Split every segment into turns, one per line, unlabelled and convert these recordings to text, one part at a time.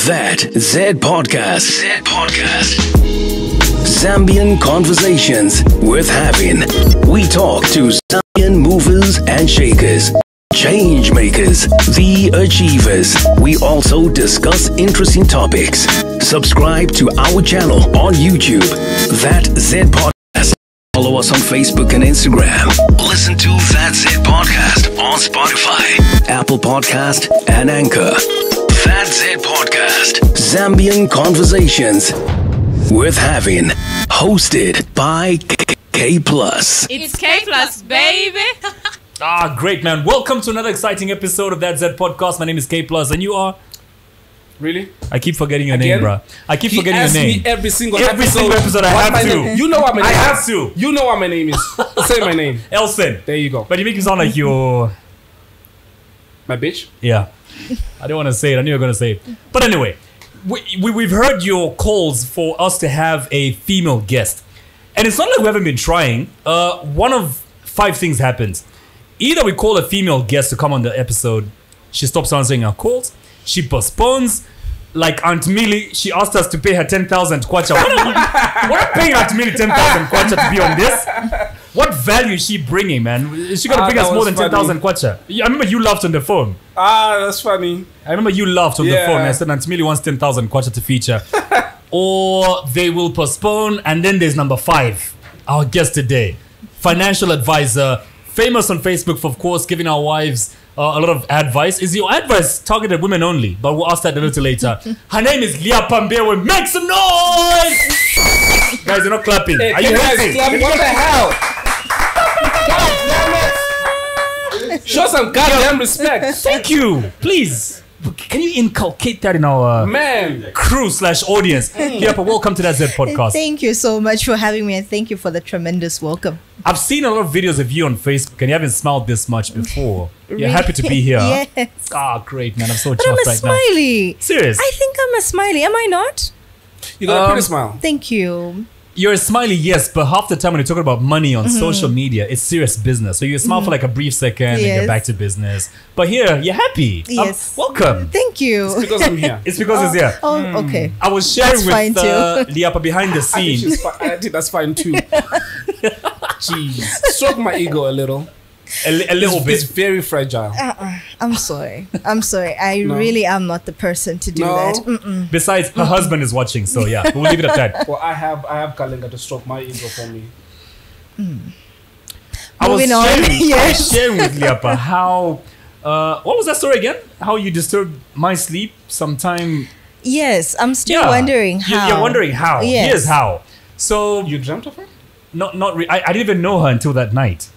That Zed Podcast. Zed Podcast. Zambian conversations worth having. We talk to Zambian movers and shakers, change makers, the achievers. We also discuss interesting topics. Subscribe to our channel on YouTube, That Zed Podcast. Follow us on Facebook and Instagram. Listen to That Zed Podcast on Spotify, Apple Podcast, and Anchor. That Zed Podcast. Zambian conversations worth having. Hosted by K+.
It's K+, baby.
Great, man. Welcome to another exciting episode of That Zed Podcast. My name is K+, and you are?
Really?
I keep forgetting your name, bro. I keep forgetting your name.
Me every single
episode I have to.
You know what my name is.
I have to.
You know what my name is. Say my name.
Elson.
There you go.
But you make me sound like you're...
My bitch?
Yeah. I don't want to say it. I knew you were going to say it. But anyway, we've heard your calls for us to have a female guest. And it's not like we haven't been trying. One of 5 things happens. Either we call a female guest to come on the episode, she stops answering our calls, she postpones. Like Aunt Millie, she asked us to pay her 10,000 kwacha. What paying Aunt Millie 10,000 kwacha to be on this? What value is she bringing, man? Is she gonna bring us more than 10,000 kwacha? I remember you laughed on the phone.
That's funny.
I remember you laughed on the phone. I said Aunt Millie wants 10,000 kwacha to feature. Or they will postpone. And then there's number 5, our guest today, financial advisor, famous on Facebook for, of course, giving our wives a lot of advice. Is your advice targeted women only? But we'll ask that a little later. Her name is Lyapa Mbewe. Make some noise! Guys, you're not clapping.
Hey,
are you happy?
What the hell? God damn it. Show some goddamn respect.
Thank you. Please. Can you inculcate that in our crew/audience? Lyapa, welcome to That Zed Podcast.
Thank you so much for having me, and thank you for the tremendous welcome.
I've seen a lot of videos of you on Facebook, and you haven't smiled this much before. You're happy to be here.
Yes.
Great, man. I'm so
But
chuffed
I'm a
right
smiley.
now. Serious?
I think I'm a smiley. Am I not?
You got a pretty smile.
Thank you.
You're a smiley, yes, but half the time when you're talking about money on social media, it's serious business. So you smile for like a brief second and you're back to business. But here, you're happy.
Yes.
Welcome.
Thank you.
It's because I'm here.
It's because it's here.
Oh, okay.
I was sharing
That's fine
with Lyapa behind the scenes.
I think that's fine too. Jeez. Stroke my ego a little.
A little
It's
bit.
very fragile.
I'm sorry. I really am not the person to do that. Mm-mm.
Besides, her husband is watching, so yeah, we'll leave it at that.
Well, I have Kalinga to stroke my ego for me.
I was
Moving on. Yes.
sharing with Lyapa how, what was that story again? How you disturbed my sleep sometime.
Yes, I'm still wondering how.
You're wondering how.
Yes.
Here's how. So
You dreamt of her?
I didn't even know her until that night.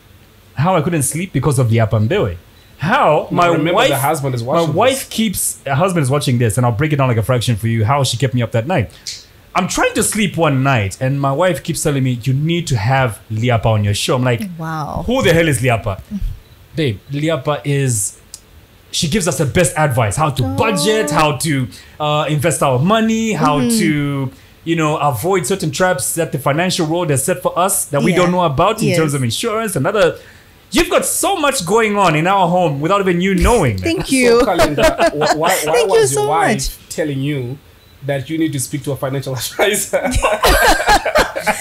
How I couldn't sleep because of Lyapa Mbewe. How my wife,
the husband is watching.
my wife keeps. Her husband is watching this, and I'll break it down like a fraction for you. How she kept me up that night. I'm trying to sleep one night, and my wife keeps telling me you need to have Lyapa on your show. I'm like,
Wow.
who the hell is Lyapa? Babe, Lyapa is. She gives us the best advice: how to budget, how to invest our money, how to. Avoid certain traps that the financial world has set for us that we don't know about in terms of insurance and other. You've got so much going on in our home without even you knowing.
Thank you.
So, Kalinga, why
Thank
was
you
your
so
wife
much.
telling you that you need to speak to a financial advisor?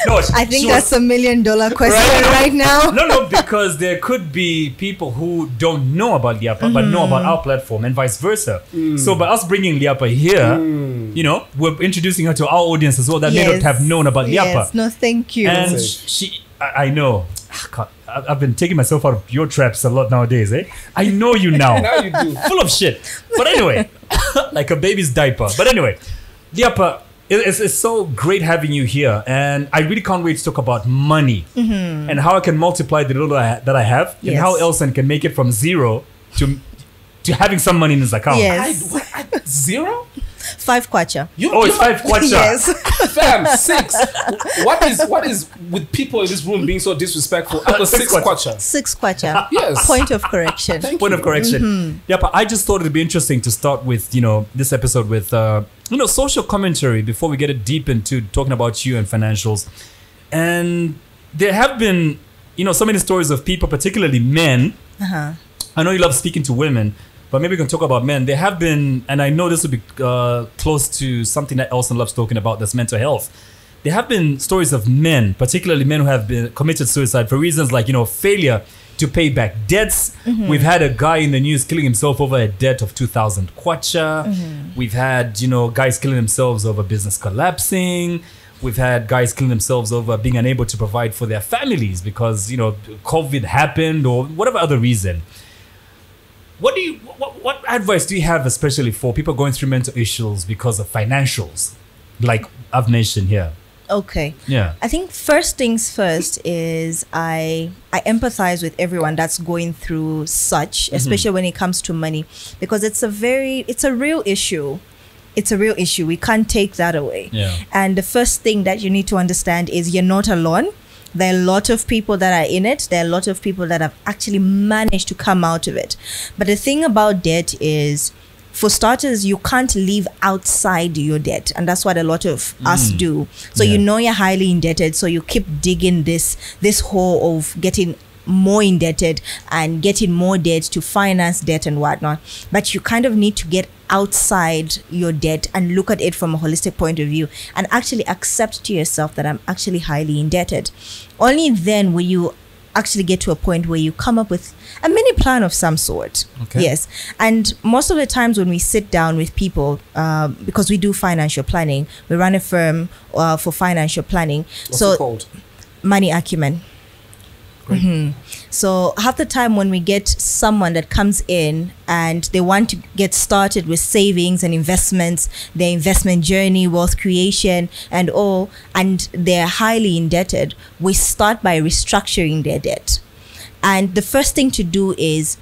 No,
I think that's $1 million question right now.
No, because there could be people who don't know about Lyapa but know about our platform and vice versa. So by us bringing Lyapa here, we're introducing her to our audience as well that may not have known about Lyapa.
Yes, no, thank you.
And I know. God, I've been taking myself out of your traps a lot nowadays, eh? I know you now.
Now you do.
Full of shit. But anyway, like a baby's diaper. But anyway, Lyapa, it's so great having you here. And I really can't wait to talk about money and how I can multiply the little that I have and how Elson can make it from zero to having some money in his account.
Yes.
Zero?
5 kwacha.
It's 5 kwacha.
Yes.
Fam, 6. What is with people in this room being so disrespectful? I was 6 kwacha.
6 kwacha.
Yes.
Point of correction.
Point of correction. Yeah, but I just thought it'd be interesting to start with, this episode with, social commentary before we get it deep into talking about you and financials. And there have been, so many stories of people, particularly men. I know you love speaking to women, but maybe we can talk about men. There have been, and I know this will be close to something that Elson loves talking about, that's mental health. There have been stories of men, particularly men who have been committed suicide for reasons like, failure to pay back debts. We've had a guy in the news killing himself over a debt of 2,000 kwacha. We've had, guys killing themselves over business collapsing. We've had guys killing themselves over being unable to provide for their families because, COVID happened or whatever other reason. What advice do you have, especially for people going through mental issues because of financials, like I've mentioned here?
Okay.
Yeah.
I think first things first is I empathize with everyone that's going through such, especially when it comes to money, because it's a real issue. It's a real issue. We can't take that away.
Yeah.
And the first thing that you need to understand is you're not alone. There are a lot of people that are in it. There are a lot of people that have actually managed to come out of it. But the thing about debt is, for starters, you can't live outside your debt. And that's what a lot of us do. So you're highly indebted. So you keep digging this hole of getting more indebted and getting more debt to finance debt and whatnot. But you kind of need to get outside your debt and look at it from a holistic point of view and actually accept to yourself that I'm actually highly indebted. Only then will you actually get to a point where you come up with a mini plan of some sort.
Okay.
Yes. And most of the times when we sit down with people, because we do financial planning, we run a firm for financial planning.
What's it called?
Money Acumen. So half the time when we get someone that comes in and they want to get started with savings and investments, their investment journey, wealth creation and all, and they're highly indebted, we start by restructuring their debt. And the first thing to do is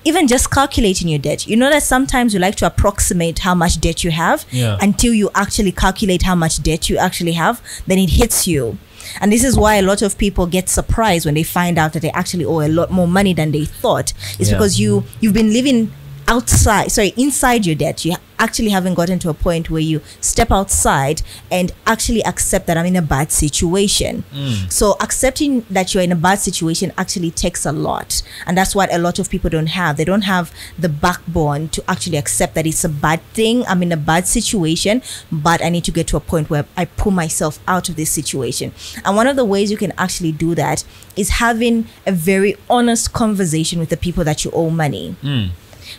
even just calculating your debt. You know that sometimes you like to approximate how much debt you have until you actually calculate how much debt you actually have, then it hits you. And this is why a lot of people get surprised when they find out that they actually owe a lot more money than they thought. It's because you've been living inside your debt. You actually haven't gotten to a point where you step outside and actually accept that I'm in a bad situation. So accepting that you're in a bad situation actually takes a lot. And that's what a lot of people don't have. They don't have the backbone to actually accept that it's a bad thing. I'm in a bad situation, but I need to get to a point where I pull myself out of this situation. And one of the ways you can actually do that is having a very honest conversation with the people that you owe money.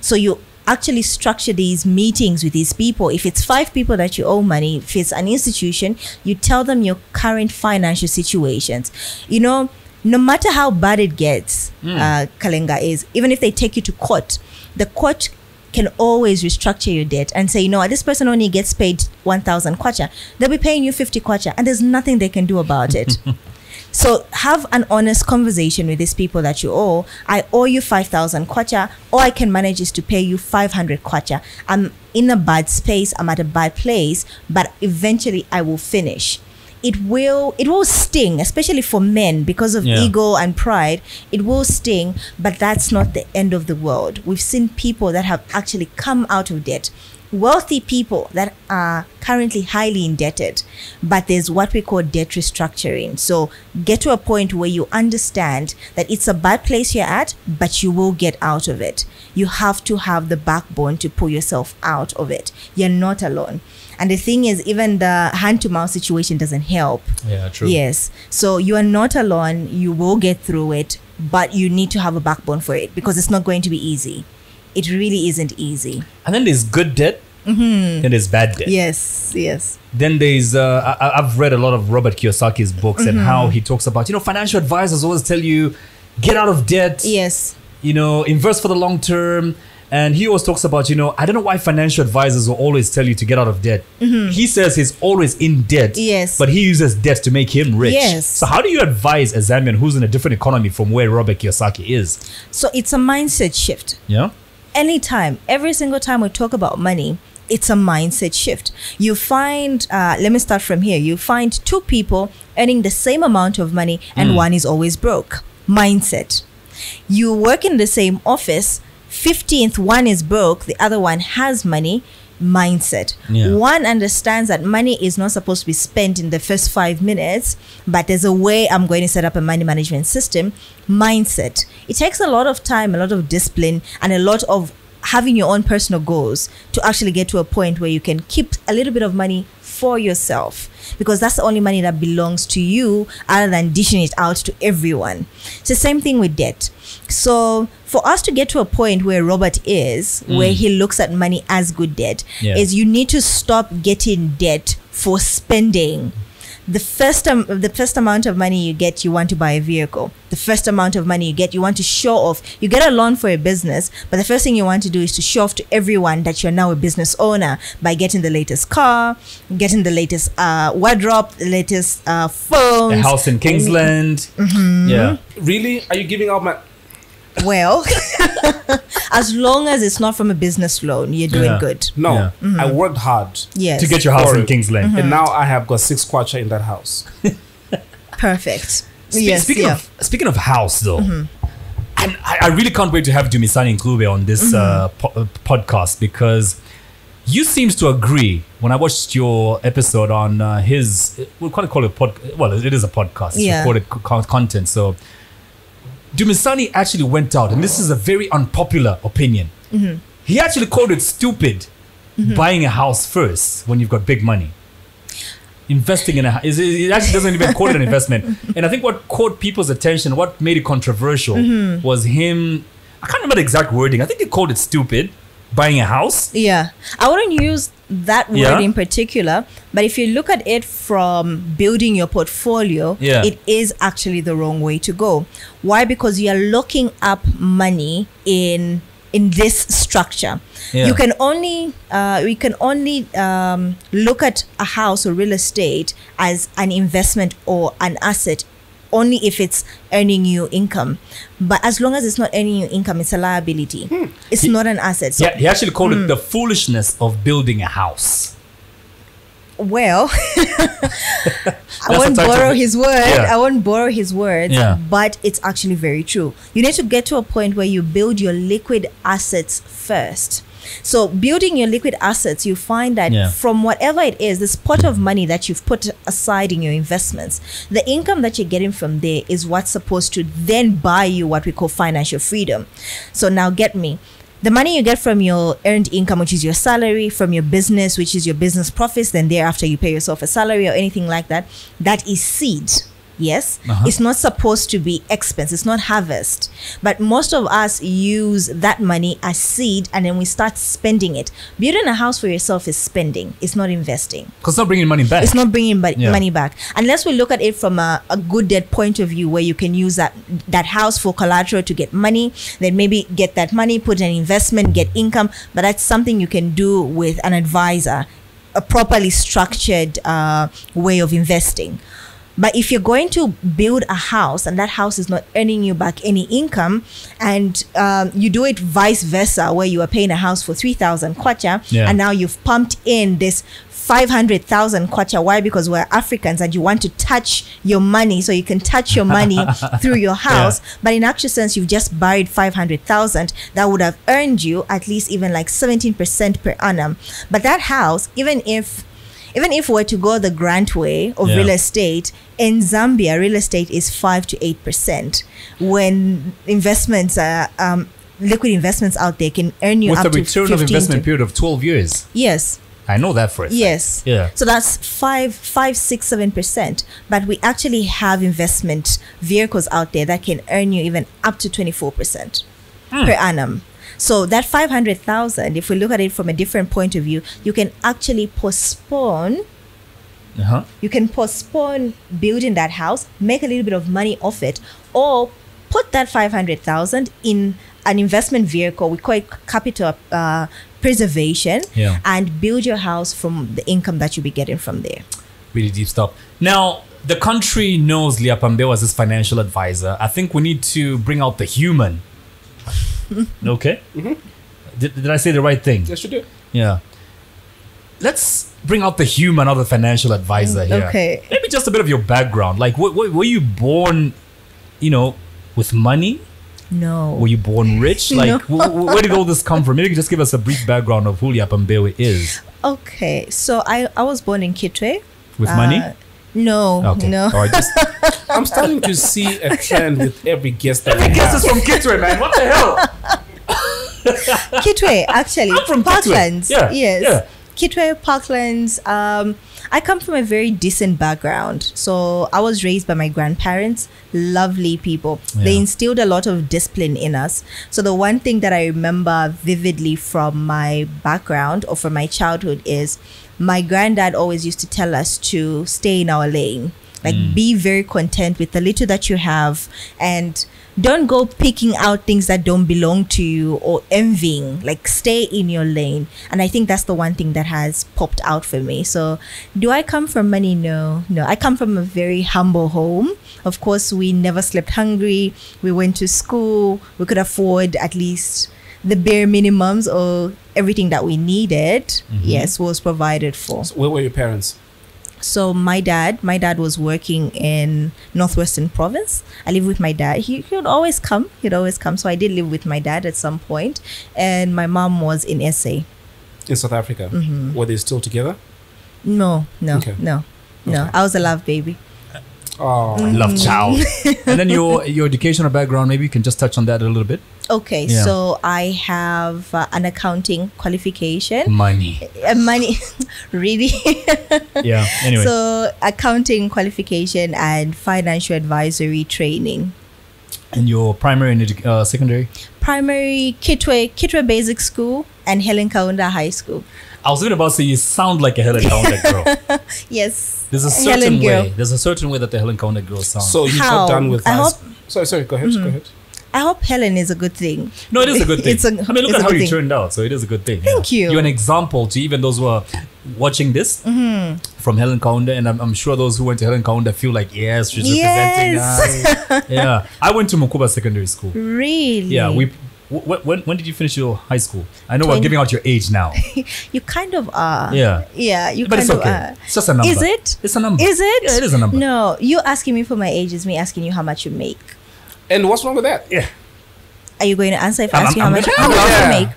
So you actually structure these meetings with these people. If it's 5 people that you owe money, if it's an institution, you tell them your current financial situations. No matter how bad it gets, Kalenga, is, even if they take you to court, the court can always restructure your debt and say, this person only gets paid 1,000 kwacha. They'll be paying you 50 kwacha and there's nothing they can do about it. So have an honest conversation with these people that you owe. I owe you 5,000 kwacha. All I can manage is to pay you 500 kwacha. I'm in a bad space. I'm at a bad place, but eventually I will finish. It will sting, especially for men, because of ego and pride. It will sting, but that's not the end of the world. We've seen people that have actually come out of debt. Wealthy people that are currently highly indebted, but there's what we call debt restructuring. So get to a point where you understand that it's a bad place you're at, but you will get out of it. You have to have the backbone to pull yourself out of it. You're not alone. And the thing is, even the hand-to-mouth situation doesn't help.
Yeah, true.
Yes. So you are not alone. You will get through it, but you need to have a backbone for it because it's not going to be easy. It really isn't easy.
And then there's good debt. Then there's bad debt.
Yes.
Then there's I've read a lot of Robert Kiyosaki's books and how he talks about, financial advisors always tell you, get out of debt.
Yes.
Invest for the long term. And he always talks about, I don't know why financial advisors will always tell you to get out of debt. He says he's always in debt.
Yes.
But he uses debt to make him rich.
Yes.
So how do you advise a Zambian who's in a different economy from where Robert Kiyosaki is?
So it's a mindset shift.
Yeah.
Anytime, every single time we talk about money, it's a mindset shift. You find, let me start from here. You find 2 people earning the same amount of money and one is always broke. Mindset. You work in the same office, 15th one is broke, the other one has money. Mindset. One understands that money is not supposed to be spent in the first 5 minutes, but there's a way I'm going to set up a money management system. Mindset. It takes a lot of time, a lot of discipline, and a lot of having your own personal goals to actually get to a point where you can keep a little bit of money for yourself, because that's the only money that belongs to you other than dishing it out to everyone. It's the same thing with debt. So for us to get to a point where Robert is, where he looks at money as good debt, is you need to stop getting debt for spending. The first amount of money you get, you want to buy a vehicle. The first amount of money you get, you want to show off. You get a loan for a business, but the first thing you want to do is to show off to everyone that you're now a business owner by getting the latest car, getting the latest wardrobe, the latest phone,
A house in Kingsland. Yeah.
Really? Are you giving out my...
Well, as long as it's not from a business loan, you're doing good.
No, I worked hard.
Yes.
To get your house
For
in
it.
Kingsland.
And now I have got 6 kwacha in that house.
Perfect.
Speaking of house, though, and I really can't wait to have Dumisani Nklube on this podcast, because you seems to agree. When I watched your episode on his, we'll call it a podcast. Well, it is a podcast. It's recorded content. So Dumisani actually went out, and this is a very unpopular opinion. He actually called it stupid buying a house first when you've got big money. Investing in a house, it actually doesn't even call it an investment. And I think what caught people's attention, what made it controversial, was him. I can't remember the exact wording. I think he called it stupid buying a house.
Yeah, I wouldn't use that word in particular, but if you look at it from building your portfolio, it is actually the wrong way to go. Why? Because you are locking up money in this structure. You can only look at a house or real estate as an investment or an asset only if it's earning you income. But as long as it's not earning you income, it's a liability. It's not an asset. So,
he actually called it the foolishness of building a house.
Well, I won't borrow his word. I won't borrow his words, but it's actually very true. You need to get to a point where you build your liquid assets first. So building your liquid assets, you find that from whatever it is, this pot of money that you've put aside in your investments, the income that you're getting from there is what's supposed to then buy you what we call financial freedom. So now get me. The money you get from your earned income, which is your salary, from your business, which is your business profits, then thereafter you pay yourself a salary or anything like that, that is seed. Yes, it's not supposed to be expense. It's not harvest. But most of us use that money as seed, and then we start spending it. Building a house for yourself is spending. It's not investing.
Because it's not bringing money back.
It's not bringing money back. Unless we look at it from a good debt point of view, where you can use that house for collateral to get money, then maybe get that money, put an investment, get income. But that's something you can do with an advisor, a properly structured way of investing. But if you're going to build a house and that house is not earning you back any income, and you do it vice versa, where you are paying a house for 3,000 kwacha, and now you've pumped in this 500,000 kwacha. Why? Because we're Africans and you want to touch your money, so you can touch your money through your house. But in actual sense, you've just borrowed 500,000 that would have earned you at least even like 17% per annum. But that house, even if we're to go the grant way of real estate, in Zambia, real estate is 5 to 8%. When investments, liquid investments out there can earn you up to 15.
With a return of investment period of 12 years.
Yes.
I know that for a fact.
Yes.
Yeah.
So that's 5, 6, 7%. But we actually have investment vehicles out there that can earn you even up to 24% per annum. So that 500,000, if we look at it from a different point of view, you can actually postpone. You can postpone building that house, make a little bit of money off it, or put that 500,000 in an investment vehicle. We call it capital preservation, and build your house from the income that you'll be getting from there.
Really deep stuff. Now, the country knows Lyapa Mbewe as his financial advisor. I think we need to bring out the human. Okay. Did I say the right thing?
Yes, you did.
Yeah. Let's bring out the human of the financial advisor here.
Okay.
Maybe just a bit of your background. Like, were you born, with money?
No.
Were you born rich? Like, where did all this come from? Maybe you can just give us a brief background of who Lyapa Mbewe is.
Okay. So I was born in Kitwe.
With money?
No.
Okay.
No.
All right,
I'm starting to see a trend with every guest.
Every guest is from Kitwe, man. What the hell?
Kitwe, actually.
I'm from
Parklands.
Kitwe. Yeah.
Yes.
Yeah.
Kitwe, Parklands. I come from a very decent background. So I was raised by my grandparents, lovely people. They
Yeah.
instilled a lot of discipline in us. So the one thing that I remember vividly from my background or from my childhood is my granddad always used to tell us to stay in our lane. Like be very content with the little that you have and don't go picking out things that don't belong to you or envying. Like stay in your lane. And I think that's the one thing that has popped out for me. So do I come from money? No. I come from a very humble home. Of course, we never slept hungry. We went to school. We could afford at least the bare minimums or everything that we needed. Yes, was provided for.
So where were your parents?
So my dad was working in Northwestern Province. I live with my dad. He would always come. So I did live with my dad at some point. And my mom was in SA.
In South Africa. Were they still together?
No.
Okay.
No.
Okay.
I was a love baby.
Oh,
Love child. And then your educational background, maybe you can just touch on that a little bit.
Okay,
Yeah.
so I have an accounting qualification.
Money.
Money, really?
Yeah. Anyway.
So accounting qualification and financial advisory training.
And your primary and secondary?
Primary, Kitwe Basic School and Helen Kaunda High School.
I was even about to say you sound like a Helen Kaunda girl.
Yes.
There's a
Helen
certain
girl.
way. There's a certain way that the Helen Kaunda girls sound.
so you
How?
got done with
I
high
hope-
school. Sorry, go ahead. Go ahead.
I hope Helen is a good thing.
No, it is a good thing.
It's a-
I mean, look
it's
at
a
how
good
you
thing.
turned out. So it is a good thing.
Thank you.
You're an example to even those who are watching this from Helen Kaunda. And I'm sure those who went to Helen Kaunda feel like, yes, she's representing us. Yeah. I went to Mukuba Secondary School.
Really?
Yeah. When did you finish your high school? I know we're
20
giving out your age now.
You kind of are.
Yeah.
Yeah, you
But
kind
it's
of
okay.
are.
It's just a number.
Is it?
It's a number.
Is it?
Yeah, it is a number.
No, you asking me for my age is me asking you how much you make.
And what's wrong with that?
Yeah.
Are you going to answer if I
I'm-
ask you
I'm
how much
gonna-
you
Yeah.
make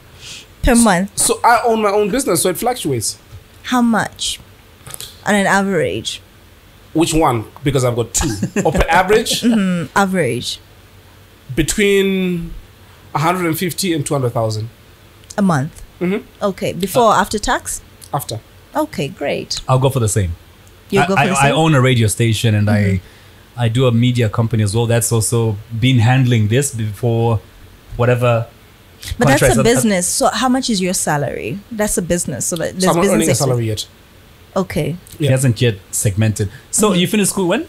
per month?
So I own my own business, so it fluctuates.
How much on an average?
Which one? Because I've got two. Or per average,
Average
between 150 and 200,000
a month. Okay, before or after tax?
after.
Okay, great.
I'll go for the same.
You go for the
I
same.
own a radio station and I do a media company as well. That's also been handling this before whatever.
But that's
contracts
a
that-
business. So how much is your salary? That's a business. So that
So
there's
I'm not
business.
earning a
expense.
salary yet.
Okay.
He
Yeah.
hasn't yet segmented. So you finished school when?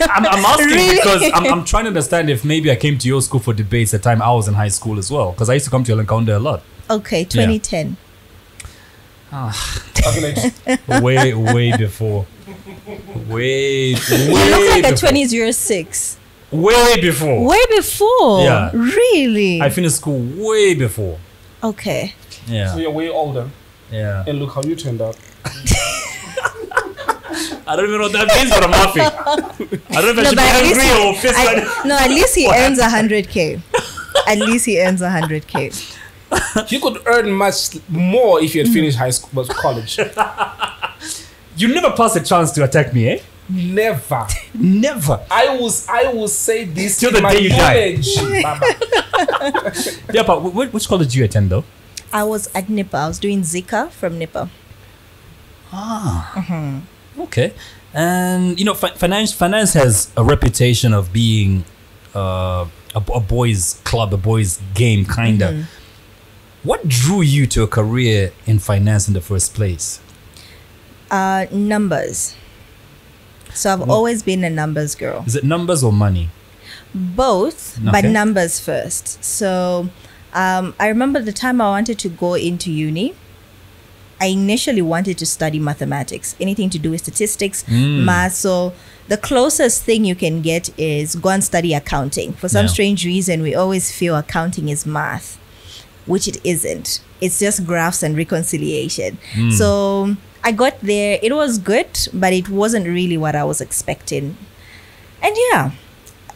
I'm asking
Really?
because I'm trying to understand if maybe I came to your school for debates at the time I was in high school as well. Because I used to come to Helen Kaunda a lot.
Okay, 2010.
Way before. Way
You look like a
before.
2006.
Way before.
Way before.
Yeah.
Really?
I finished school way before.
Okay.
So
Yeah.
you're way older,
Yeah.
and look how you turned out.
I don't even know what that means, but I'm laughing. I don't know if I should be
at least
angry or pissed.
no, at least he earns 100K. At least he earns 100K.
You could earn much more if you had finished high school, but college.
You never pass a chance to attack me, eh?
Never.
Never.
I will say this
Till
in
the
my
day you die.
knowledge, Baba.
Yeah, but which college did you attend though?
I was at NIPA. I was doing Zika from NIPA.
Okay. And you know, finance has a reputation of being a boys' club, a boys' game, kinda. What drew you to a career in finance in the first place?
Numbers. So I've always been a numbers girl.
Is it numbers or money?
Both, but
Okay.
numbers first. So I remember the time I wanted to go into uni. I initially wanted to study mathematics, anything to do with statistics, math. So the closest thing you can get is go and study accounting. For some
Yeah.
strange reason, we always feel accounting is math, which it isn't. It's just graphs and reconciliation. So I got there. It was good, but it wasn't really what I was expecting. And yeah.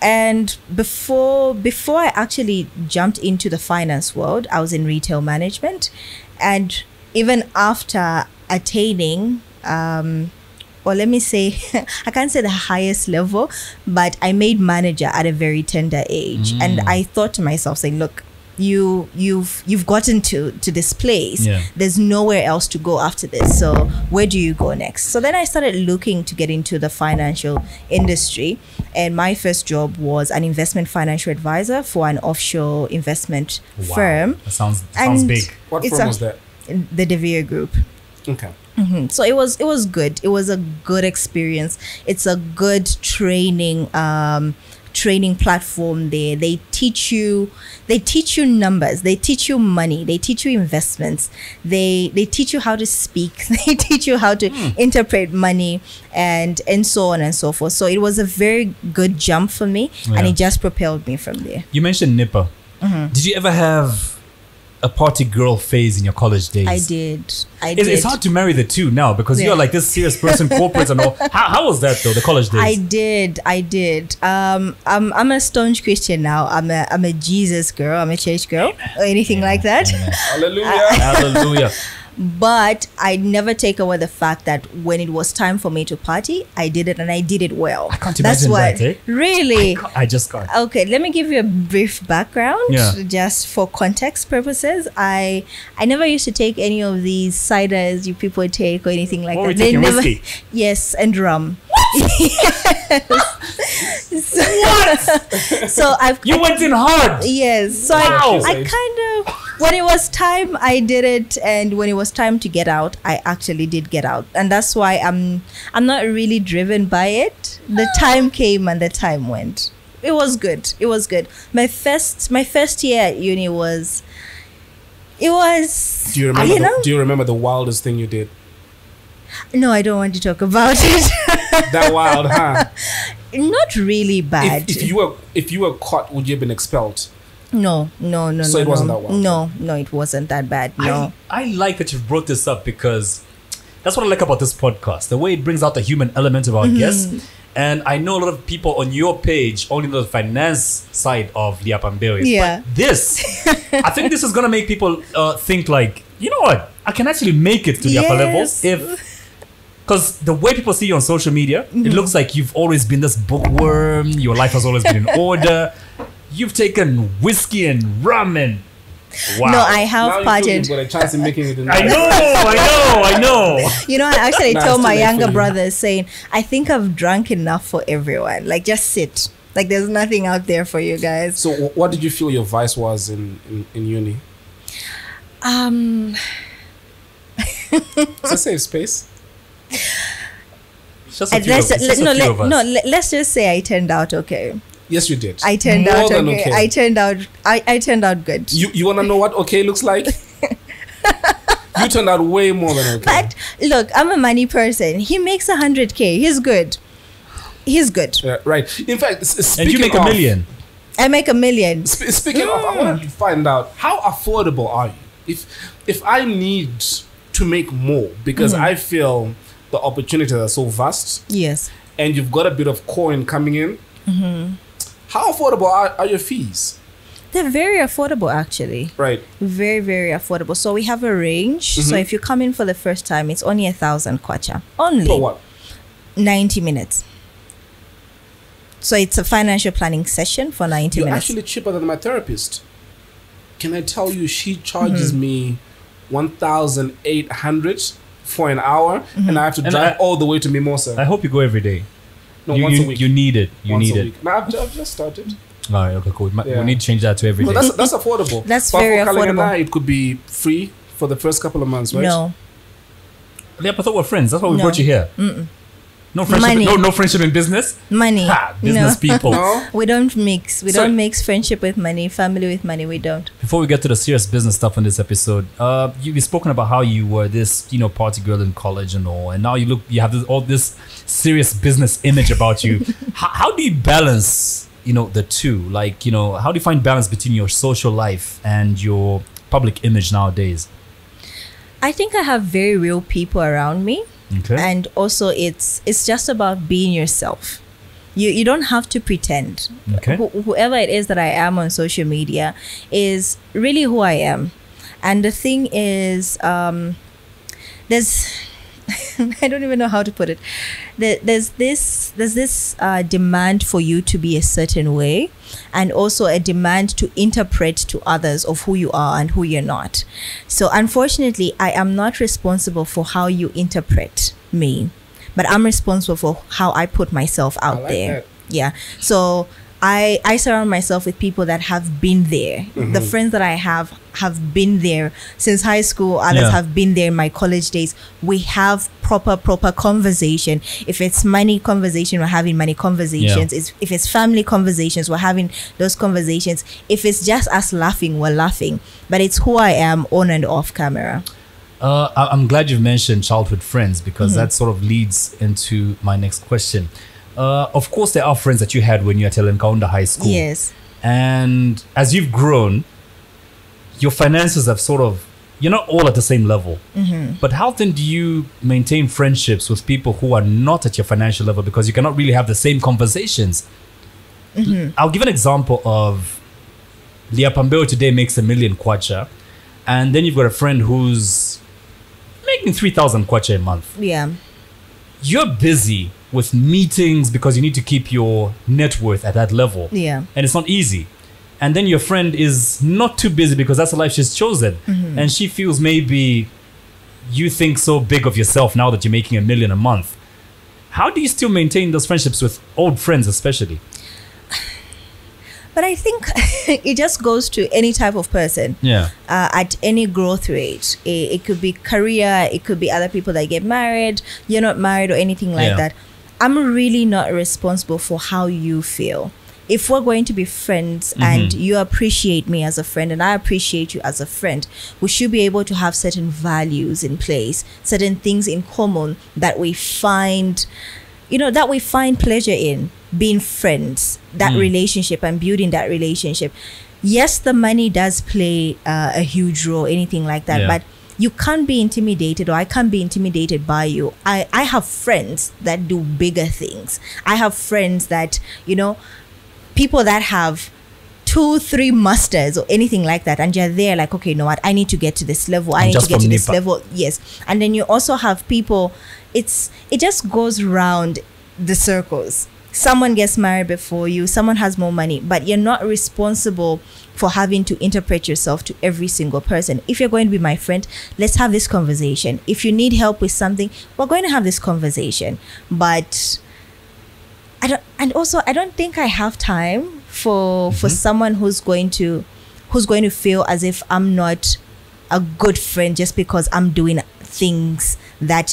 And before I actually jumped into the finance world, I was in retail management. And even after attaining, or let me say, I can't say the highest level, but I made manager at a very tender age. And I thought to myself, saying, look, you've gotten to this place.
Yeah.
There's nowhere else to go after this. So where do you go next? So then I started looking to get into the financial industry, and my first job was an investment financial advisor for an offshore investment firm.
That sounds
And
big.
What
it's
firm was that?
The De Beer Group.
Okay.
So it was good. It was a good experience. It's a good training platform there. They teach you numbers, they teach you money, they teach you investments, they teach you how to speak, they teach you how to interpret money, and so on and so forth. So it was a very good jump for me, and it just propelled me from there.
You mentioned Nipper. Did you ever have a party girl phase in your college days?
I did.
It's hard to marry the two now because you're like this serious person, corporate and all. How was that though, the college days?
I did. I'm a staunch Christian now. I'm a Jesus girl. I'm a church girl, or anything like that.
Hallelujah.
Hallelujah.
But I never take away the fact that when it was time for me to party, I did it, and I did it well.
I can't imagine that, eh?
Really?
I just can't.
Okay, let me give you a brief background,
Yeah.
just for context purposes. I never used to take any of these ciders you people take or anything like
What were
that.
we taking,
never,
whiskey?
yes, and rum. So
You went in hard.
Yes. So
Wow.
I kind of, when it was time, I did it, and when it was time to get out, I actually did get out, and that's why I'm not really driven by it. The time came and the time went. It was good. It was good. My first year at uni was. It was.
Do you remember? Do you remember the wildest thing you did?
No, I don't want to talk about it.
That wild, huh?
Not really bad.
If you were caught, would you have been expelled?
No.
So it wasn't that wild?
No, it wasn't that bad. No.
I like that you brought this up because that's what I like about this podcast. The way it brings out the human element of our guests. And I know a lot of people on your page only know the finance side of Lyapa Mbewe.
Yeah.
But this, I think this is going to make people think like, you know what? I can actually make it to Lyapa level because the way people see you on social media, it looks like you've always been this bookworm. Your life has always been in order. You've taken whiskey and rum and wow.
No, I have
Now
parted.
you've got a chance in making it in
I know.
You know, I actually
Nah,
told
it's
my
too late for
younger
you.
brothers saying, I think I've drunk enough for everyone. Like, just sit. Like, there's nothing out there for you guys.
So what did you feel your vice was in uni? It's a safe space.
It's just a few of us.
Let's just say I turned out okay.
Yes, you did.
I turned
More
out
than
okay.
okay.
I turned out good.
You want to know what okay looks like? You turned out way more than okay.
But look, I'm a money person. He makes 100K. He's good.
Right. In fact,
And you make $1 million.
I make $1 million.
Speaking of, I want to find out how affordable are you? If I need to make more because I feel the opportunities are so vast,
Yes.
and you've got a bit of coin coming in, how affordable are your fees?
They're very affordable, actually.
Right.
Very, very affordable. So we have a range. So if you come in for the first time, it's only 1,000 kwacha. Only.
For what?
90 minutes. So it's a financial planning session for 90
You're
minutes.
actually cheaper than my therapist. Can I tell you, she charges me 1,800 for an hour, and I have to drive all the way to Mimosa.
I hope you go every day.
No,
Once
a week.
You need it. You
Once
need
a
it.
week. No, I've just started.
All right, okay, cool.
Yeah.
We need to change that to every day.
Well, that's affordable.
That's
but
very
for Kali and
affordable.
I, it could be free for the first couple of months, right?
No.
Yeah, I thought we're friends. That's why we
No.
brought you here. No friendship.
Money.
No friendship in business.
Money.
Ha, business
No.
people.
No?
We don't mix. We
So-
don't mix friendship with money, family with money. We don't.
Before we get to the serious business stuff in this episode, you've spoken about how you were this, party girl in college and all, and now you have all this serious business image about you. How do you balance, the two? Like, how do you find balance between your social life and your public image nowadays?
I think I have very real people around me.
Okay.
And also it's just about being yourself. You don't have to pretend.
Okay.
Whoever it is that I am on social media is really who I am. And the thing is, there's I don't even know how to put it. There's this demand for you to be a certain way, and also a demand to interpret to others of who you are and who you're not. So unfortunately, I am not responsible for how you interpret me, but I'm responsible for how I put myself out there.
That.
Yeah. So I surround myself with people that have been there.
Mm-hmm.
The friends that I have been there since high school. Others have been there in my college days. We have proper conversation. If it's money conversation, we're having money conversations. If it's family conversations, we're having those conversations. If it's just us laughing, we're laughing. But it's who I am on and off camera.
I'm glad you've mentioned childhood friends, because that sort of leads into my next question. Of course, there are friends that you had when you were at Telenkaunda High School.
Yes.
And as you've grown, your finances have sort of, you're not all at the same level. But how then do you maintain friendships with people who are not at your financial level, because you cannot really have the same conversations? I'll give an example of Lyapa Mbewe today makes 1 million kwacha, and then you've got a friend who's making 3,000 kwacha a month.
Yeah.
You're busy with meetings because you need to keep your net worth at that level.
Yeah.
And it's not easy. And then your friend is not too busy because that's the life she's chosen. And she feels maybe you think so big of yourself now that you're making 1 million a month. How do you still maintain those friendships with old friends especially?
But I think it just goes to any type of person.
Yeah.
At any growth rate. It could be career, it could be other people that get married, you're not married or anything like that. I'm really not responsible for how you feel. If we're going to be friends and you appreciate me as a friend and I appreciate you as a friend, we should be able to have certain values in place, certain things in common that we find, that we find pleasure in being friends, that relationship and building that relationship. Yes, the money does play a huge role, anything like that, but you can't be intimidated, or I can't be intimidated by you. I have friends that do bigger things. I have friends that, people that have 2-3 masters or anything like that, and you're there like, okay, you know what, I need to get to this level, I need to get to this level. Yes. And then you also have people, it just goes round the circles. Someone gets married before you, someone has more money, but you're not responsible for having to interpret yourself to every single person. If you're going to be my friend, let's have this conversation. If you need help with something, we're going to have this conversation. But I don't think I have time for someone who's going to feel as if I'm not a good friend just because I'm doing things that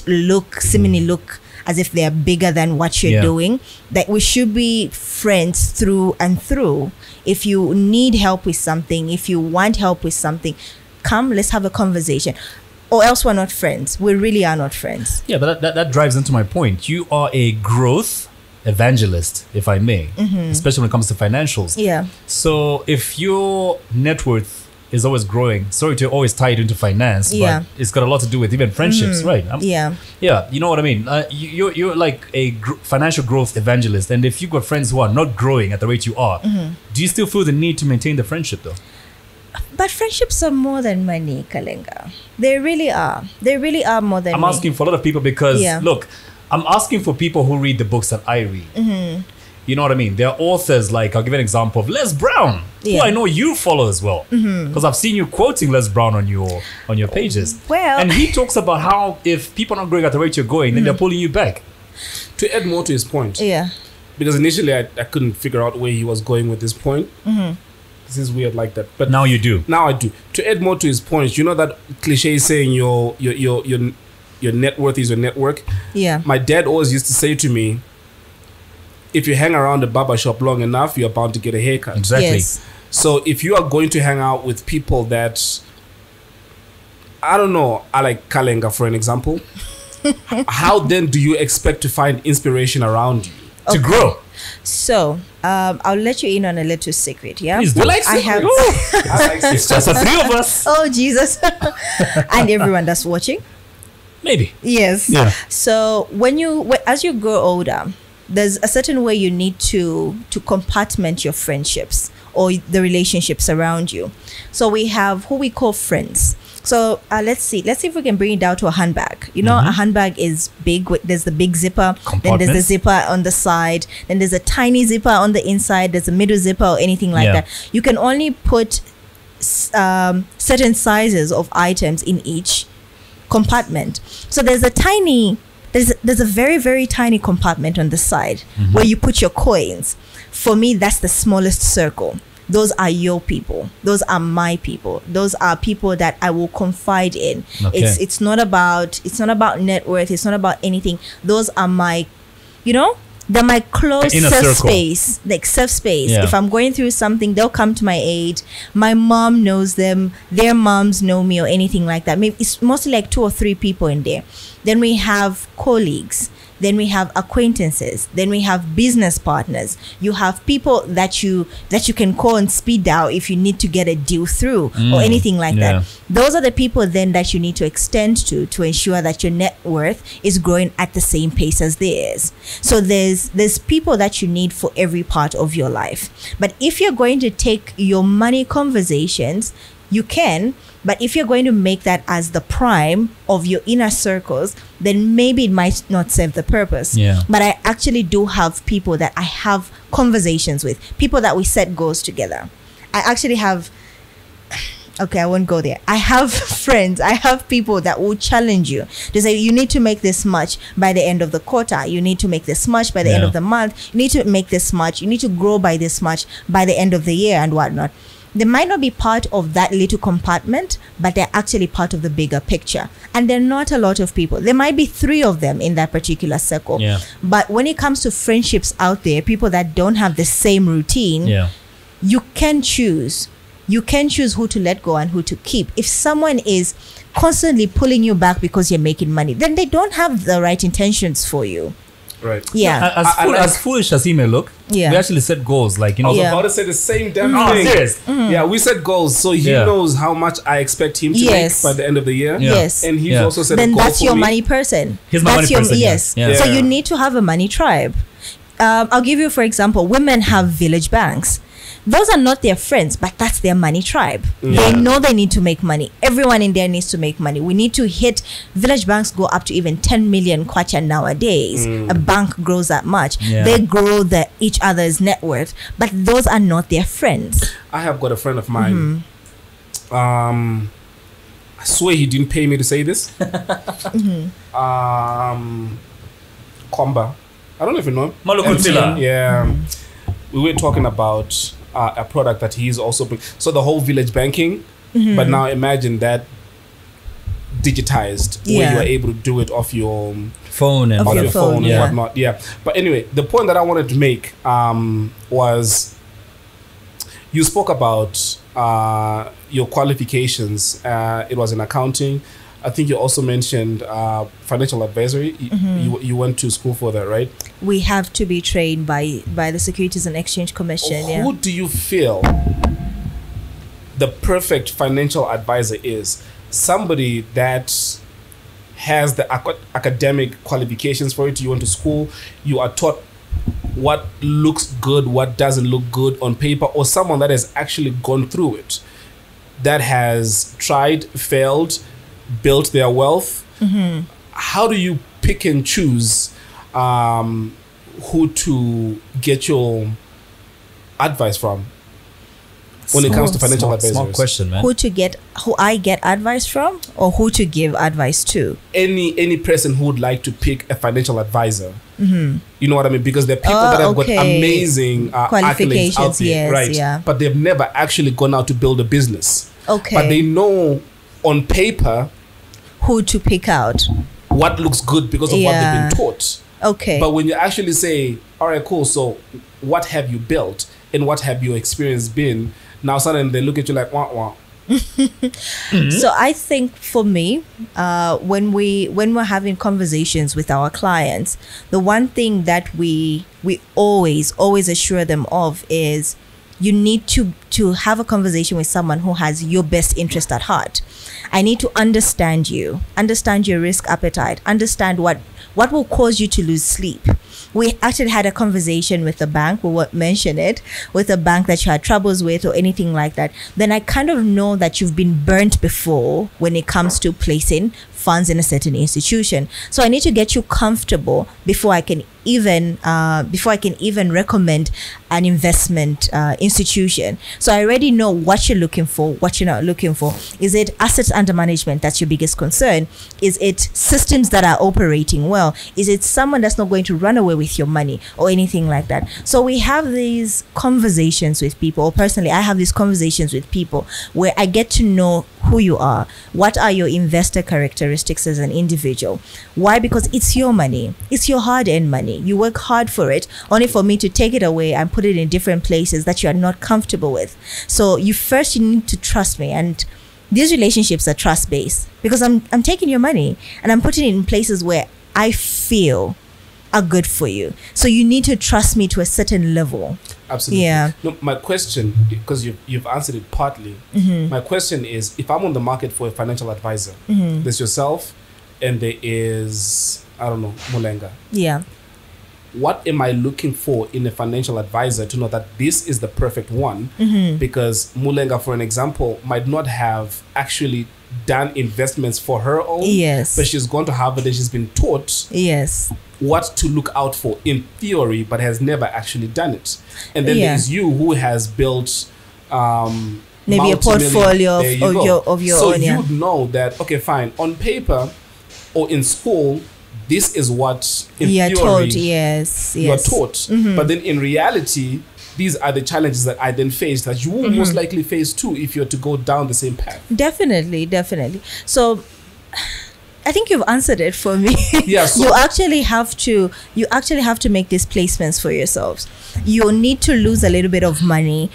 seemingly look as if they're bigger than what you're doing. That we should be friends through and through. If you need help with something, if you want help with something, come, let's have a conversation. Or else we're not friends. We really are not friends.
Yeah, but that drives into my point. You are a growth evangelist, if I may, especially when it comes to financials.
Yeah.
So if your net worth is always growing, sorry to always tie it into finance, but it's got a lot to do with even friendships, right?
Yeah,
you know what I mean. You're like a financial growth evangelist, and if you've got friends who are not growing at the rate you are, do you still feel the need to maintain the friendship though?
But friendships are more than money, Kalenga. They really are. They really are more than
I'm asking for a lot of people because, look, I'm asking for people who read the books that I read. You know what I mean? There are authors like, I'll give an example of Les Brown, who I know you follow as well, because I've seen you quoting Les Brown on your pages.
Well,
and he talks about how if people are not growing at the rate you're going, then they're pulling you back.
To add more to his point, because initially I couldn't figure out where he was going with this point. This is weird like that, but
now you do.
Now I do. To add more to his point, you know that cliche saying your net worth is your network. Yeah. My dad always used to say to me, if you hang around the barber shop long enough, you're bound to get a haircut.
Exactly. Yes.
So if you are going to hang out with people that, I don't know, I like Kalenga for an example, how then do you expect to find inspiration around you?
To grow?
So, I'll let you in on a little secret, yeah?
Please do.
I have...
It's just the three of us.
Oh, Jesus. And everyone that's watching?
Maybe.
Yes.
Yeah.
So, as you grow older, there's a certain way you need to compartment your friendships or the relationships around you. So we have who we call friends. So let's see if we can bring it down to a handbag. You know, a handbag is big. There's the big zipper, then there's the zipper on the side, then there's a tiny zipper on the inside, there's a middle zipper or anything like that. You can only put certain sizes of items in each compartment. So there's a very, very tiny compartment on the side where you put your coins. For me, that's the smallest circle. Those are your people. Those are my people. Those are people that I will confide in. Okay. It's not about net worth. It's not about anything. Those are my, they're my close safe space, like safe space. Yeah. If I'm going through something, they'll come to my aid. My mom knows them. Their moms know me or anything like that. Maybe it's mostly like 2 or 3 people in there. Then we have colleagues. Then we have acquaintances. Then we have business partners. You have people that you can call and speed dial if you need to get a deal through or anything like that. Those are the people then that you need to extend to ensure that your net worth is growing at the same pace as theirs. So there's people that you need for every part of your life. But if you're going to take your money conversations, you can, but if you're going to make that as the prime of your inner circles, then maybe it might not serve the purpose. Yeah. But I actually do have people that I have conversations with, people that we set goals together. I actually have, okay, I won't go there. I have friends, I have people that will challenge you. They say, you need to make this much by the end of the quarter. You need to make this much by the end of the month. You need to make this much. You need to grow by this much by the end of the year and whatnot. They might not be part of that little compartment, but they're actually part of the bigger picture. And they're not a lot of people. There might be 3 of them in that particular circle. Yeah. But when it comes to friendships out there, people that don't have the same routine, you can choose. You can choose who to let go and who to keep. If someone is constantly pulling you back because you're making money, then they don't have the right intentions for you.
Right.
Yeah.
As foolish as he may look, we actually set goals. Like, I was
about to say the same damn thing.
Serious?
Yeah, we set goals. So he knows how much I expect him to make by the end of the year.
Yes.
And he's also set a goal
that's
for
your
me.
money person.
He's my money person.
Yes. Yeah. So you need to have a money tribe. I'll give you, for example, women have village banks. Those are not their friends, but that's their money tribe. They know they need to make money. Everyone in there needs to make money. We need to hit, village banks go up to even 10 million kwacha nowadays. A bank grows that much. They grow each other's net worth, but those are not their friends.
I have got a friend of mine. I swear he didn't pay me to say this. Komba. I don't know if you know him. Yeah. We were talking about a product that he's also so the whole village banking, but now imagine that digitized where you are able to do it off your
phone and
whatnot. But anyway, the point that I wanted to make was you spoke about your qualifications. It was in accounting. I think you also mentioned financial advisory. You went to school for that, right?
We have to be trained by the Securities and Exchange Commission.
Who do you feel the perfect financial advisor is? Somebody that has the academic qualifications for it. You went to school. You are taught what looks good, what doesn't look good on paper, or someone that has actually gone through it, that has tried, failed, built their wealth. How do you pick and choose who to get your advice from when it comes to financial advisors?
Smart question, man.
Who I get advice from, or who to give advice to?
Any person who would like to pick a financial advisor. You know what I mean? Because there are people that have got amazing qualifications out there, right? But they've never actually gone out to build a business. But they know on paper
who to pick out,
what looks good because of what they've been taught. But when you actually say, all right, cool, so what have you built and what have your experience been? Now suddenly they look at you like, wah, wah.
So I think for me, when we're having conversations with our clients, the one thing that we always assure them of is you need to have a conversation with someone who has your best interest at heart. I need to understand you, understand your risk appetite, understand what What will cause you to lose sleep? We actually had a conversation with the bank. We won't mention it, with a bank that you had troubles with or anything like that. Then I kind of know that you've been burnt before when it comes to placing funds in a certain institution. So I need to get you comfortable before I can even recommend an investment institution. So I already know what you're looking for, what you're not looking for. Is it assets under management? That's your biggest concern. Is it systems that are operating well? Is it someone that's not going to run away with your money or anything like that? So we have these conversations with people, or personally I have these conversations with people where I get to know who you are. What are your investor characteristics as an individual? Why? Because it's your money. It's your hard-earned money. You work hard for it, only for me to take it away and put it in different places that you are not comfortable with. So you need to trust me. And these relationships are trust-based, because I'm taking your money and I'm putting it in places where I feel are good for you. So you need to trust me to a certain level.
Absolutely.
Yeah.
No, my question, because you've answered it partly. My question is, if I'm on the market for a financial advisor, there's yourself and there is, I don't know, Mulenga.
Yeah.
What am I looking for in a financial advisor to know that this is the perfect one? Because Mulenga, for an example, might not have actually done investments for her own.
Yes.
But she's gone to Harvard and she's been taught what to look out for in theory, but has never actually done it. And then there's you who has built
maybe a portfolio of your
so
own.
So you'd know that, okay, fine, on paper or in school, this is what in theory
taught.
You're taught. But then in reality, these are the challenges that I then face that you will most likely face too if you're to go down the same path. Definitely.
So I think you've answered it for me.
Yeah, so
you actually have to make these placements for yourselves. You'll need to lose a little bit of money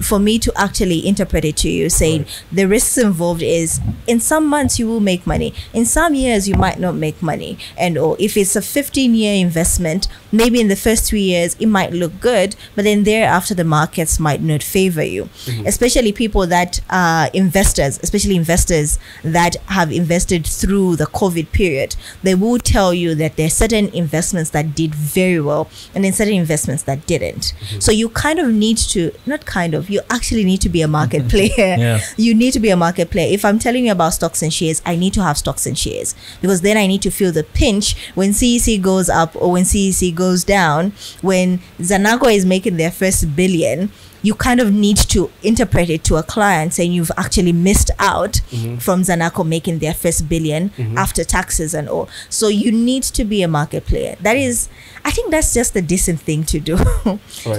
for me to actually interpret it to you, saying the risks involved is in some months you will make money, in some years you might not make money, and or if it's a 15-year investment, maybe in the first 3 years it might look good, but then thereafter the markets might not favor you. Especially people that are investors, especially investors that have invested through the COVID period, they will tell you that there are certain investments that did very well and then certain investments that didn't. So you kind of need to, you actually need to be a market player. You need to be a market player. If I'm telling you about stocks and shares, I need to have stocks and shares, because then I need to feel the pinch when CEC goes up or when CEC goes down. When Zanaco is making their first billion, you kind of need to interpret it to a client saying you've actually missed out from Zanaco making their first billion after taxes and all. So you need to be a market player. I think that's just the decent thing to do.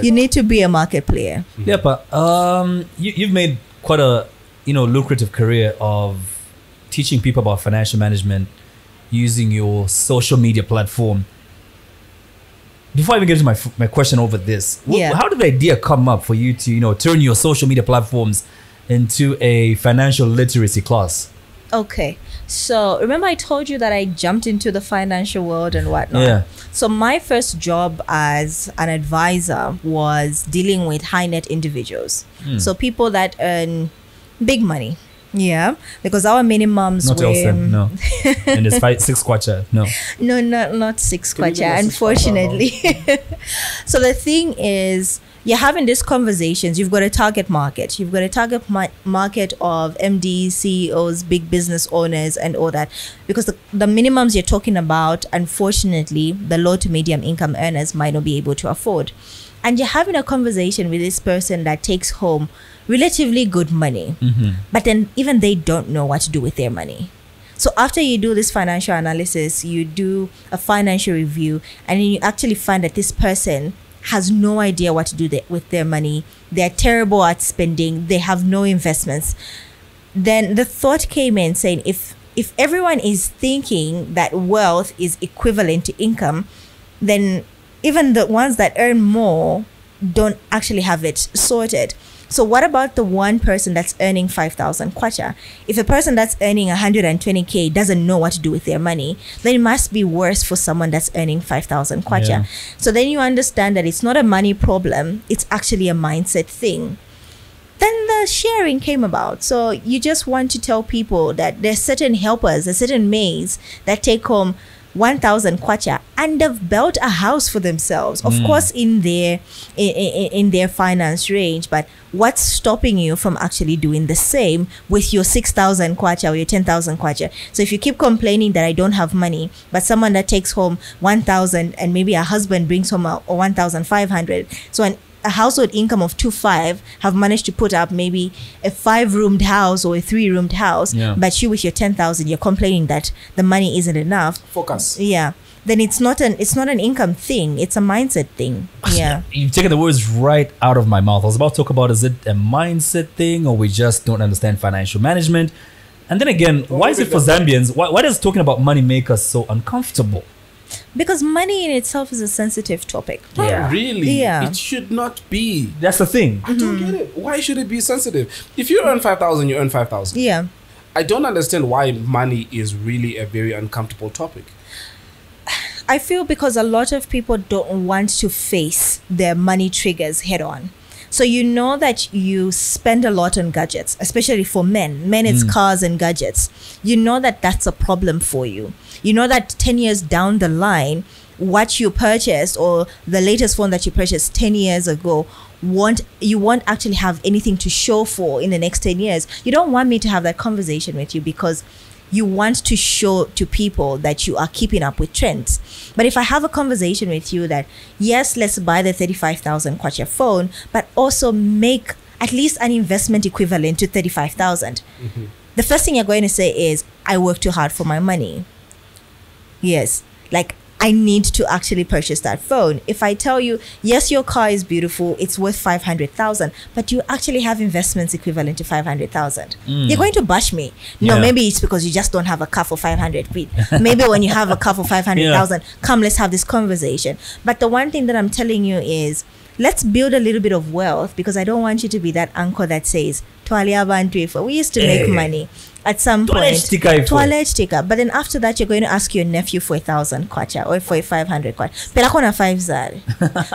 You need to be a market player.
Yeah, but you've made quite a lucrative career of teaching people about financial management using your social media platform. Before I even get to my question over this, how did the idea come up for you to turn your social media platforms into a financial literacy class?
Okay, so remember I told you that I jumped into the financial world and whatnot.
Yeah.
So my first job as an advisor was dealing with high net individuals. So people that earn big money. Yeah, because our minimums
not
were
Elsen, no. And it's 6 kwacha, no.
No, not 6 kwacha, unfortunately. So the thing is, you're having these conversations. You've got a target market. You've got a target market of MDs, CEOs, big business owners, and all that. Because the minimums you're talking about, unfortunately, the low to medium income earners might not be able to afford. And you're having a conversation with this person that takes home relatively good money, but then even they don't know what to do with their money. So after you do this financial analysis, you do a financial review, and then you actually find that this person has no idea what to do with their money. They're terrible at spending. They have no investments. Then the thought came in saying, if everyone is thinking that wealth is equivalent to income, then even the ones that earn more don't actually have it sorted. So what about the one person that's earning 5,000 kwacha? If a person that's earning 120K doesn't know what to do with their money, then it must be worse for someone that's earning 5,000 kwacha. Yeah. So then you understand that it's not a money problem, it's actually a mindset thing. Then the sharing came about. So you just want to tell people that there's certain helpers, there's certain maids that take home 1,000 kwacha and they've built a house for themselves, of course in their finance range. But what's stopping you from actually doing the same with your 6,000 kwacha or your 10,000 kwacha? So if you keep complaining that I don't have money, but someone that takes home 1,000 and maybe a husband brings home 1,500, so a household income of 2,500 have managed to put up maybe a 5-roomed house or a 3-roomed house, but you with your 10,000, you're complaining that the money isn't enough.
Focus.
Yeah. Then it's not an income thing. It's a mindset thing. Yeah.
You've taken the words right out of my mouth. I was about to talk about, is it a mindset thing or we just don't understand financial management? And then again, why is it for Zambians? Why does talking about money make us so uncomfortable?
Because money in itself is a sensitive topic.
Not really.
Yeah.
It should not be.
That's the thing.
I don't get it. Why should it be sensitive? If you earn 5,000, you earn 5,000.
Yeah.
I don't understand why money is really a very uncomfortable topic.
I feel because a lot of people don't want to face their money triggers head on. So you know that you spend a lot on gadgets, especially for men. Men, it's cars and gadgets. You know that that's a problem for you. You know that 10 years down the line, what you purchased or the latest phone that you purchased 10 years ago, you won't actually have anything to show for in the next 10 years. You don't want me to have that conversation with you because you want to show to people that you are keeping up with trends. But if I have a conversation with you that, yes, let's buy the 35,000 kwacha phone, but also make at least an investment equivalent to 35,000. The first thing you're going to say is, I work too hard for my money. Yes, like I need to actually purchase that phone. If I tell you, yes, your car is beautiful, it's worth 500,000, but you actually have investments equivalent to 500,000. You're going to bash me. No, maybe it's because you just don't have a car for 500 quid. Maybe when you have a car for 500,000, come, let's have this conversation. But the one thing that I'm telling you is, let's build a little bit of wealth, because I don't want you to be that uncle that says, we used to make money at some point. Toilet sticker. But then after that, you're going to ask your nephew for 1,000 kwacha or for 500 kwacha. Pelakona 5 zari.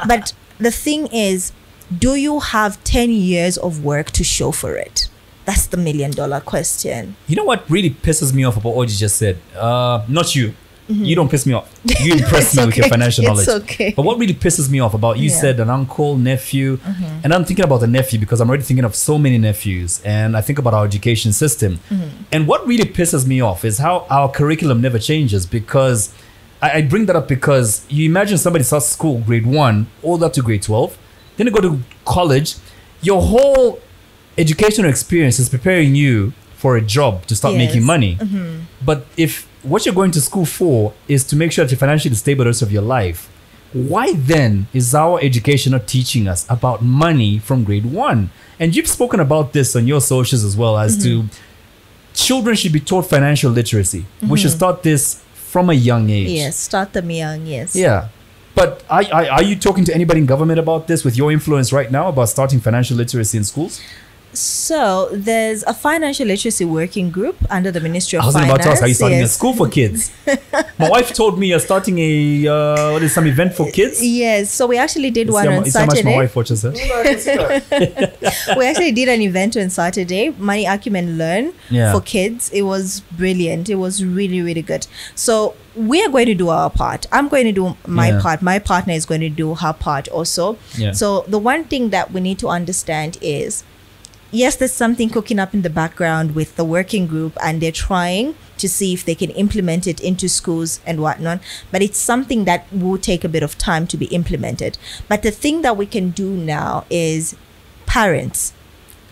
But the thing is, do you have 10 years of work to show for it? That's the $1 million question.
You know what really pisses me off about what you just said? Not you. You don't piss me off. You impress me with your financial knowledge.
It's okay.
But what really pisses me off about you said an uncle, nephew, and I'm thinking about the nephew because I'm already thinking of so many nephews, and I think about our education system. And what really pisses me off is how our curriculum never changes, because I bring that up because you imagine somebody starts school grade 1 all the way up to grade 12, then you go to college, your whole educational experience is preparing you for a job to start making money. But if what you're going to school for is to make sure that you're financially stable the rest of your life, why then is our education not teaching us about money from grade 1? And you've spoken about this on your socials as well, as to children should be taught financial literacy. We should start this from a young age.
Yes, start them young, yes.
Yeah. But are you talking to anybody in government about this with your influence right now about starting financial literacy in schools?
So there's a financial literacy working group under the Ministry of Finance.
I was about to ask, are you starting a school for kids? My wife told me you're starting some event for kids.
Yes, so we actually did one on Saturday.
How much my wife watches that.
We actually did an event on Saturday, Money Acumen Learn for kids. It was brilliant. It was really, really good. So we are going to do our part. I'm going to do my part. My partner is going to do her part also. So the one thing that we need to understand is, yes, there's something cooking up in the background with the working group, and they're trying to see if they can implement it into schools and whatnot. But it's something that will take a bit of time to be implemented. But the thing that we can do now is, parents,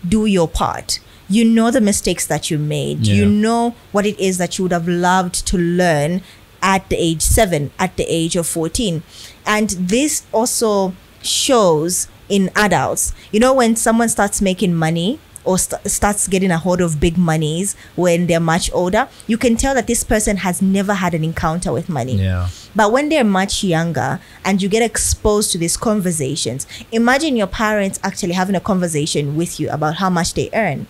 do your part. You know the mistakes that you made. You know what it is that you would have loved to learn at the age 7, at the age of 14. And this also shows in adults. You know, when someone starts making money or starts getting a hold of big monies when they're much older, you can tell that this person has never had an encounter with money. But when they're much younger and you get exposed to these conversations, imagine your parents actually having a conversation with you about how much they earn.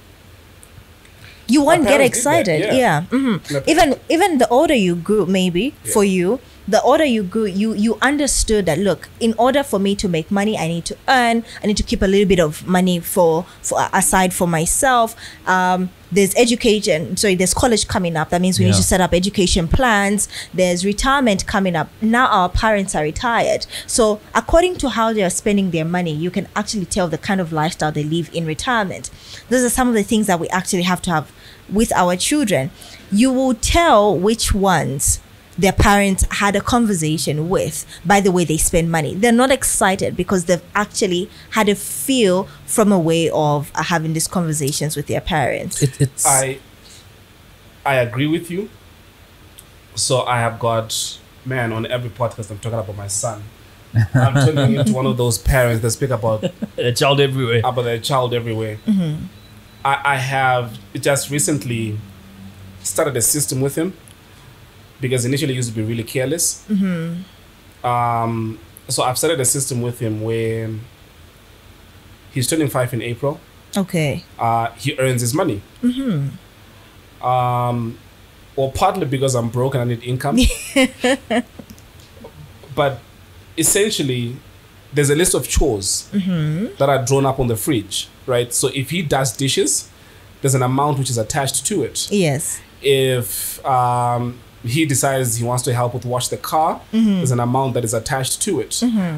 You won't get excited. Even the older you grew, maybe for you, the older you grew, you understood that, look, in order for me to make money, I need to earn, I need to keep a little bit of money for aside for myself. There's education, so there's college coming up. That means we need to set up education plans. There's retirement coming up. Now our parents are retired. So according to how they are spending their money, you can actually tell the kind of lifestyle they live in retirement. Those are some of the things that we actually have to have with our children. You will tell which ones their parents had a conversation with by the way they spend money. They're not excited because they've actually had a feel from a way of having these conversations with their parents.
I agree with you. So I have got, on every podcast I'm talking about my son. I'm turning into one of those parents that speak about
their child everywhere.
Mm-hmm.
I have just recently started a system with him, because initially he used to be really careless.
Mm-hmm.
So I've started a system with him where he's turning 5 in April.
Okay.
He earns his money.
Mm-hmm.
Or partly because I'm broke and I need income. But essentially, there's a list of chores that are drawn up on the fridge, right? So if he does dishes, there's an amount which is attached to it.
Yes.
If he decides he wants to help with wash the car, there's an amount that is attached to it.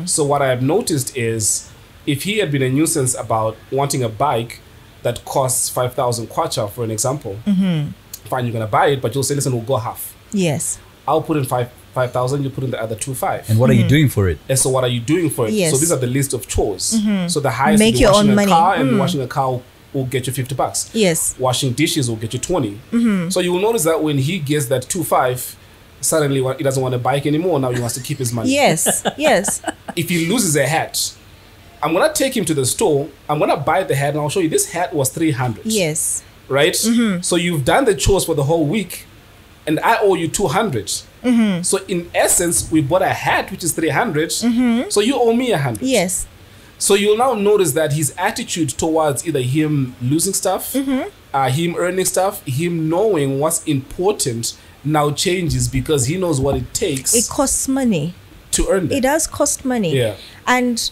So what I have noticed is, if he had been a nuisance about wanting a bike that costs 5,000 kwacha, for an example, fine, you're going to buy it, but you'll say, listen, we'll go half.
Yes.
I'll put in 5,000, you put in the other 2,500.
And what are you doing for it?
And so what are you doing for it?
Yes.
So these are the list of chores. So the highest
Make
will be
your
washing
own
a
money.
car, and washing a car will get you $50.
Yes.
Washing dishes will get you 20. So you will notice that when he gets that 2,500, suddenly he doesn't want a bike anymore. Now he wants to keep his money.
Yes. Yes.
If he loses a hat, I'm going to take him to the store. I'm going to buy the hat and I'll show you this hat was 300.
Yes.
Right? So you've done the chores for the whole week and I owe you 200. So in essence, we bought a hat which is 300. So you owe me 100.
Yes.
So you'll now notice that his attitude towards either him losing stuff, him earning stuff, him knowing what's important now changes, because he knows what it takes.
It costs money
to earn that.
It does cost money.
Yeah.
And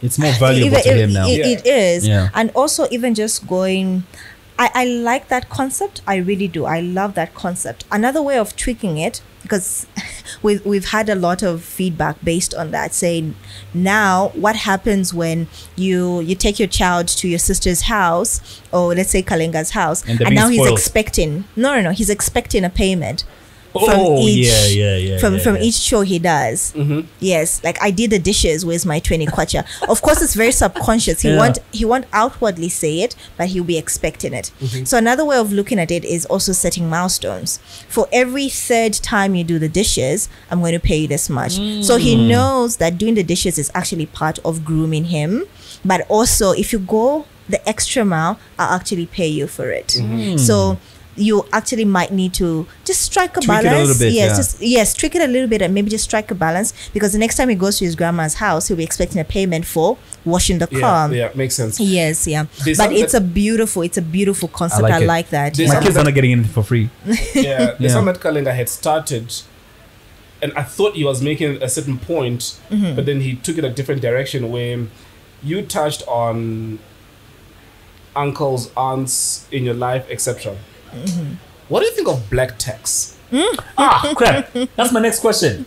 it's more valuable to him now.
It is.
Yeah.
And also even just going, I like that concept. I really do. I love that concept. Another way of tweaking it, because we've had a lot of feedback based on that, saying now what happens when you take your child to your sister's house, or let's say Kalenga's house, and now he's expecting he's expecting a payment from each chore he does. Yes, like I did the dishes, where's my 20 kwacha? Of course it's very subconscious. He won't outwardly say it, but he'll be expecting it. So another way of looking at it is also setting milestones. For every third time you do the dishes, I'm going to pay you this much. So he knows that doing the dishes is actually part of grooming him, but also if you go the extra mile, I'll actually pay you for it. So you actually might need to just strike a balance. It a little bit, tweak it a little bit and maybe just strike a balance, because the next time he goes to his grandma's house, he'll be expecting a payment for washing the car.
Yeah, makes sense.
Yes, yeah. But it's a beautiful concept. I like that.
My kids are not getting anything for free.
There's some that Kalenga had started, and I thought he was making a certain point, but then he took it a different direction, where you touched on uncles, aunts in your life, etc. What do you think of black tax?
Crap. That's my next question.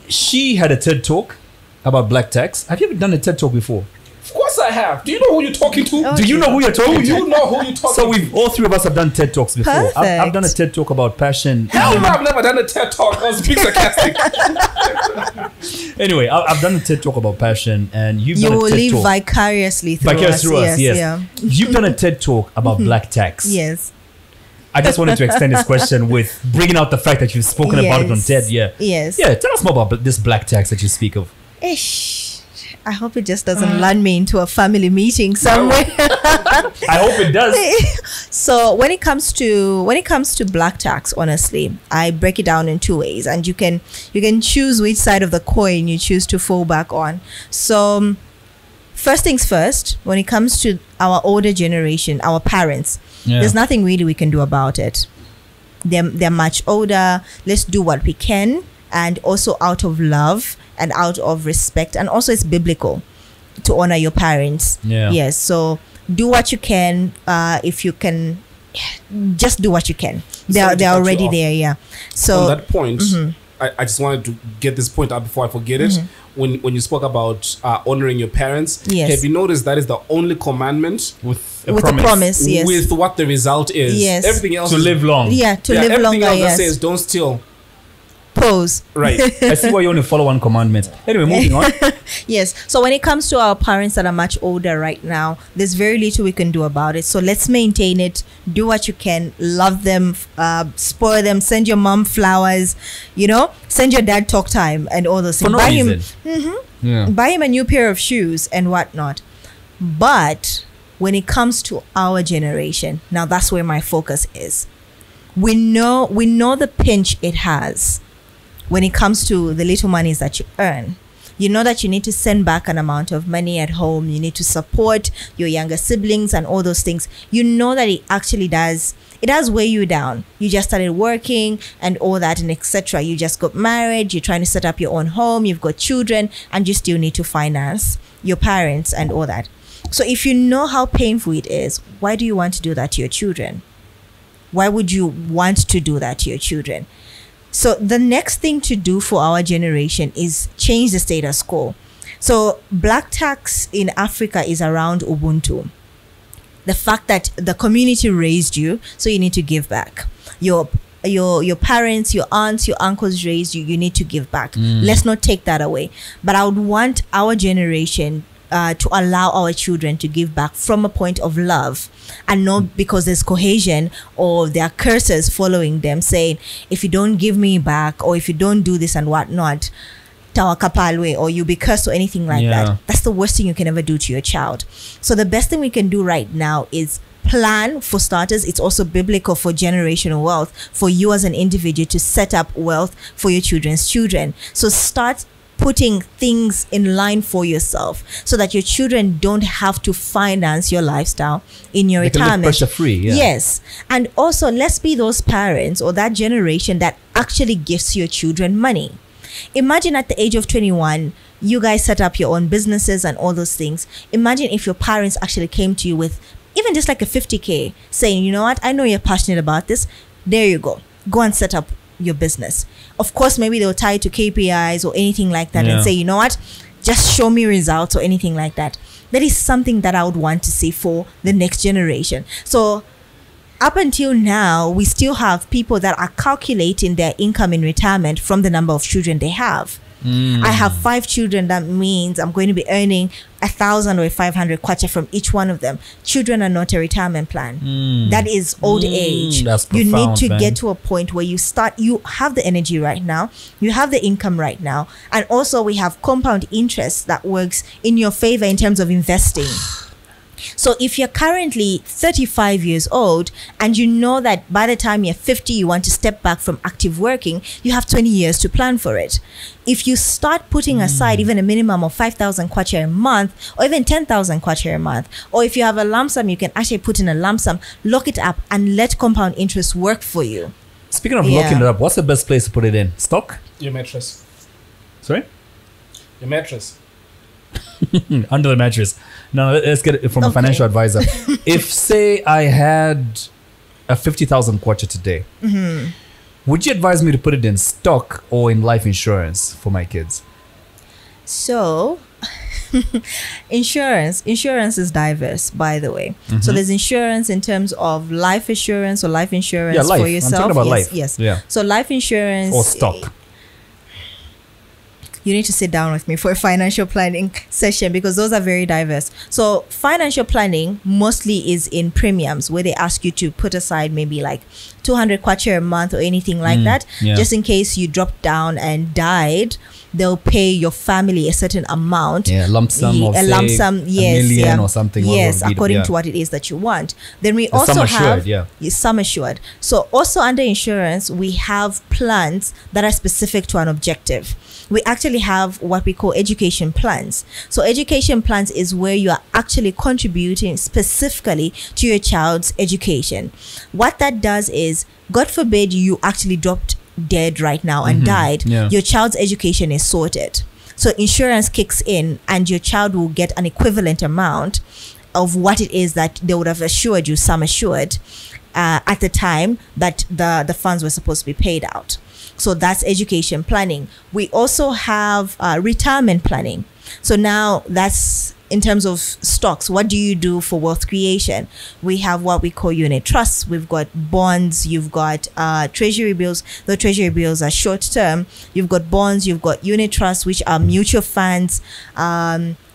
She had a TED talk about black tax. Have you ever done a TED talk before?
Of course I have. Do you know who you're talking to?
Do you know who you're talking to?
Do you know who you're talking to?
So all three of us have done TED talks before. I've done a TED talk about passion.
Hell no, I've never done a TED talk. I was being sarcastic.
Anyway, I've done a TED talk about passion, and you've done a TED talk.
You will live vicariously through us.
Yes.
Yeah.
You've done a TED talk about black tax.
Yes.
I just wanted to extend this question with bringing out the fact that you've spoken about it on TED.
Yes.
Yeah, tell us more about this black tax that you speak of.
I hope it just doesn't land me into a family meeting somewhere.
I hope it does.
So when it comes to black tax, honestly, I break it down in two ways, and you can choose which side of the coin you choose to fall back on. So first things first, when it comes to our older generation, our parents, there's nothing really we can do about it. They're much older. Let's do what we can and also out of love and out of respect, and also it's biblical to honor your parents. Yes, so do what you can. If you can, just do what you can. They're already there. So
on that point, I just wanted to get this point out before I forget it. When you spoke about honoring your parents, have you noticed that is the only commandment
with
a promise, yes,
with what the result is?
Yes,
everything else
to live long.
To live
everything
longer.
Else
Yes,
says don't steal.
Pose.
Right.
I see why you only follow one commandment. Anyway, moving on.
Yes. So when it comes to our parents that are much older right now, there's very little we can do about it. So let's maintain it. Do what you can. Love them. Spoil them. Send your mom flowers. Send your dad talk time and all those things.
For no reason.
Buy him a new pair of shoes and whatnot. But when it comes to our generation, now that's where my focus is. We know the pinch it has when it comes to the little monies that you earn. You know that you need to send back an amount of money at home. You need to support your younger siblings and all those things. You know that it actually does weigh you down. You just started working and all that and etc. You just got married. You're trying to set up your own home. You've got children and you still need to finance your parents and all that. So if you know how painful it is, why do you want to do that to your children? Why would you want to do that to your children? So the next thing to do for our generation is change the status quo. So black tax in Africa is around Ubuntu. The fact that the community raised you, so you need to give back. Your parents, your aunts, your uncles raised you, you need to give back. Let's not take that away. But I would want our generation to allow our children to give back from a point of love, and not because there's cohesion or there are curses following them saying, if you don't give me back or if you don't do this and whatnot, tawakapalwe, or you be cursed or anything like that. That's the worst thing you can ever do to your child. So the best thing we can do right now is plan, for starters. It's also biblical for generational wealth, for you as an individual to set up wealth for your children's children. So start putting things in line for yourself so that your children don't have to finance your lifestyle in your retirement.
Pressure free.
Yes. And also, let's be those parents or that generation that actually gives your children money. Imagine at the age of 21, you guys set up your own businesses and all those things. Imagine if your parents actually came to you with even just like a 50K saying, you know what, I know you're passionate about this. There you go. Go and set up your business. Of course, maybe they'll tie it to KPIs or anything like that and say, you know what, just show me results or anything like that. That is something that I would want to see for the next generation. So up until now, we still have people that are calculating their income in retirement from the number of children they have. I have 5 children. That means I'm going to be earning 1,000 or 500 kwacha from each one of them. Children are not a retirement plan. That is old age.
That's
you need
profound,
to
man.
get to a point where you have the energy right now, you have the income right now, and also we have compound interest that works in your favor in terms of investing. So if you're currently 35 years old and you know that by the time you're 50 you want to step back from active working, you have 20 years to plan for it. If you start putting aside even a minimum of 5,000 kwacha a month, or even 10,000 kwacha a month, or if you have a lump sum, you can actually put in a lump sum, lock it up and let compound interest work for you.
Speaking of locking it up, what's the best place to put it in? Stock?
Your mattress.
Sorry?
Your mattress.
Under the mattress. Now let's get it from a financial advisor. If say I had a 50,000 kwacha today, would you advise me to put it in stock or in life insurance for my kids?
So insurance is diverse, by the way. So there's insurance in terms of life assurance or life insurance
life.
for yourself.
I'm talking about life.
Yes.
Yeah.
So life insurance
Or stock.
You need to sit down with me for a financial planning session because those are very diverse. So financial planning mostly is in premiums, where they ask you to put aside maybe like 200 kwacha a month or anything like that, just in case you dropped down and died. They'll pay your family a certain amount.
Lump sum of
yes,
$1 million or something.
Yes, according to what it is that you want. Then we also
sum
have
assured,
sum assured. So also under insurance, we have plans that are specific to an objective. We actually have what we call education plans. So education plans is where you are actually contributing specifically to your child's education. What that does is, God forbid you actually dropped dead right now and died, your child's education is sorted. So insurance kicks in and your child will get an equivalent amount of what it is that they would have assured you, sum assured, at the time that the funds were supposed to be paid out. So that's education planning. We also have retirement planning. So now that's in terms of stocks. What do you do for wealth creation? We have what we call unit trusts. We've got bonds. You've got treasury bills. The treasury bills are short term. You've got bonds. You've got unit trusts, which are mutual funds.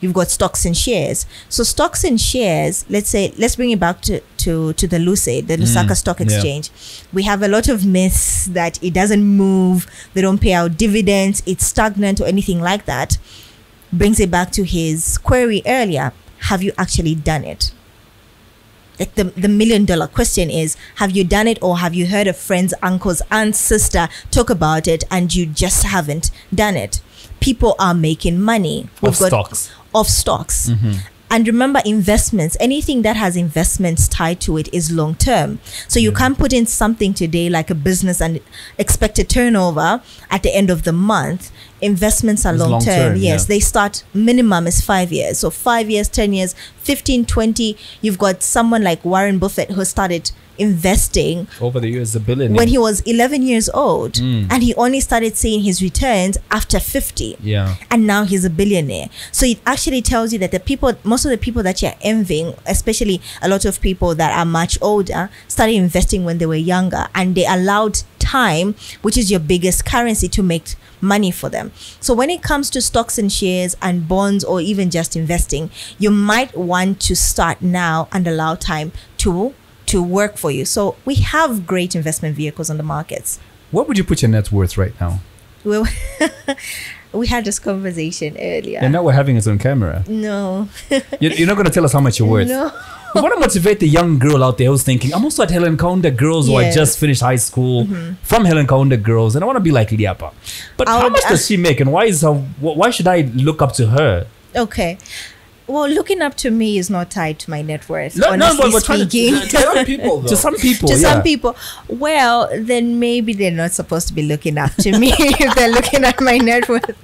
You've got stocks and shares. So stocks and shares, let's bring it back to the LUSE, the Lusaka Stock Exchange. We have a lot of myths that it doesn't move, they don't pay out dividends, it's stagnant or anything like that. Brings it back to his query earlier. Have you actually done it? Like the $1 million question is, have you done it, or have you heard a friend's uncle's aunt's sister talk about it and you just haven't done it? People are making money. Of stocks. And remember, investments, anything that has investments tied to it is long term. So you can't put in something today like a business and expect a turnover at the end of the month. Investments are long term. Yes, they start, minimum is 5 years. So 5 years, 10 years, 15, 20. You've got someone like Warren Buffett who started investing
over the years, a billionaire,
when he was 11 years old, and he only started seeing his returns after 50. And now he's a billionaire. So it actually tells you that most of the people that you're envying, especially a lot of people that are much older, started investing when they were younger, and they allowed time, which is your biggest currency, to make money for them. So when it comes to stocks and shares and bonds, or even just investing, you might want to start now and allow time to work for you. So we have great investment vehicles on the markets.
What would you put your net worth right now?
Well, we had this conversation earlier.
And now we're having it on camera.
No.
You're not going to tell us how much you're worth?
No.
We want to motivate the young girl out there who's thinking, I'm also at Helen Kaunda Girls, who I just finished high school, from Helen Kaunda Girls, and I want to be like Lyapa. But how much does she make, and why should I look up to her?
Okay. Well, looking up to me is not tied to my net worth.
But
speaking.
To some people, though. To some people,
well, then maybe they're not supposed to be looking up to me if they're looking at my net worth.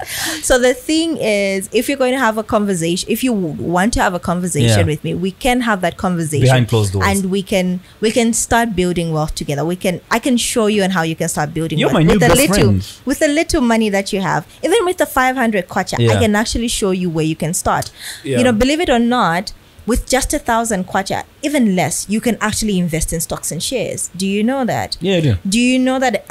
So the thing is, if you're going to have a conversation, if you want to have a conversation with me, we can have that conversation
behind closed doors,
and we can start building wealth together. I can show you on how you can start building wealth.
You're my new best friend.
With the little money that you have, even with the 500 kwacha, I can actually show you where you can start. You know, believe it or not, with just 1,000 kwacha, even less, you can actually invest in stocks and shares. Do you know that?
Yeah, I do.
Do you know that,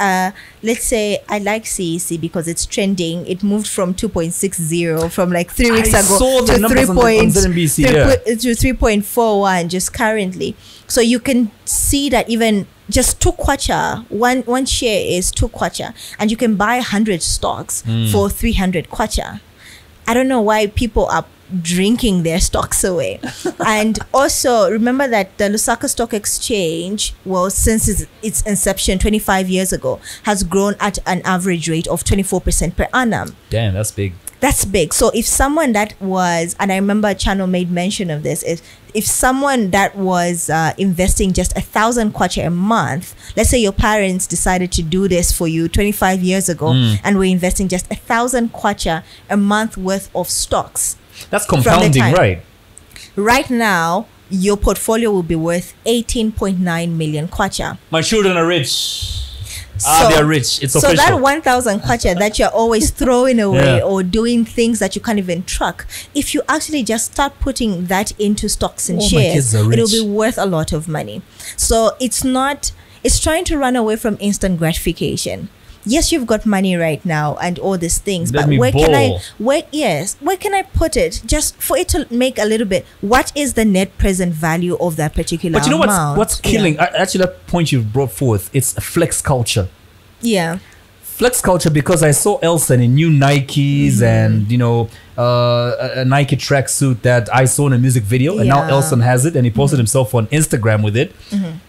let's say, I like CEC because it's trending. It moved from 2.60 from like 3 weeks ago to 3.41 just currently. So you can see that even just 2 kwacha, one share is 2 kwacha, and you can buy 100 stocks for 300 kwacha. I don't know why people are drinking their stocks away. And also remember that the Lusaka Stock Exchange, well, since its inception 25 years ago, has grown at an average rate of 24% per annum.
Damn, that's big.
That's big. So if someone that was, and I remember a channel made mention of this, if someone that was investing just 1,000 kwacha a month, let's say your parents decided to do this for you 25 years ago, and we're investing just 1,000 kwacha a month worth of stocks.
That's compounding, right?
Right now, your portfolio will be worth 18.9 million kwacha.
My children are rich. They're rich. It's official.
So that 1,000 kwacha that you're always throwing away or doing things that you can't even track, if you actually just start putting that into stocks and shares, it'll be worth a lot of money. So it's trying to run away from instant gratification. Yes, you've got money right now and all these things, but where can I put it just for it to make a little bit? What is the net present value of that particular amount?
But you know what's killing? Actually, that point you brought forth, it's a flex culture.
Yeah.
Flex culture, because I saw Elson in new Nikes and, a Nike tracksuit that I saw in a music video, and now Elson has it, and he posted himself on Instagram with it.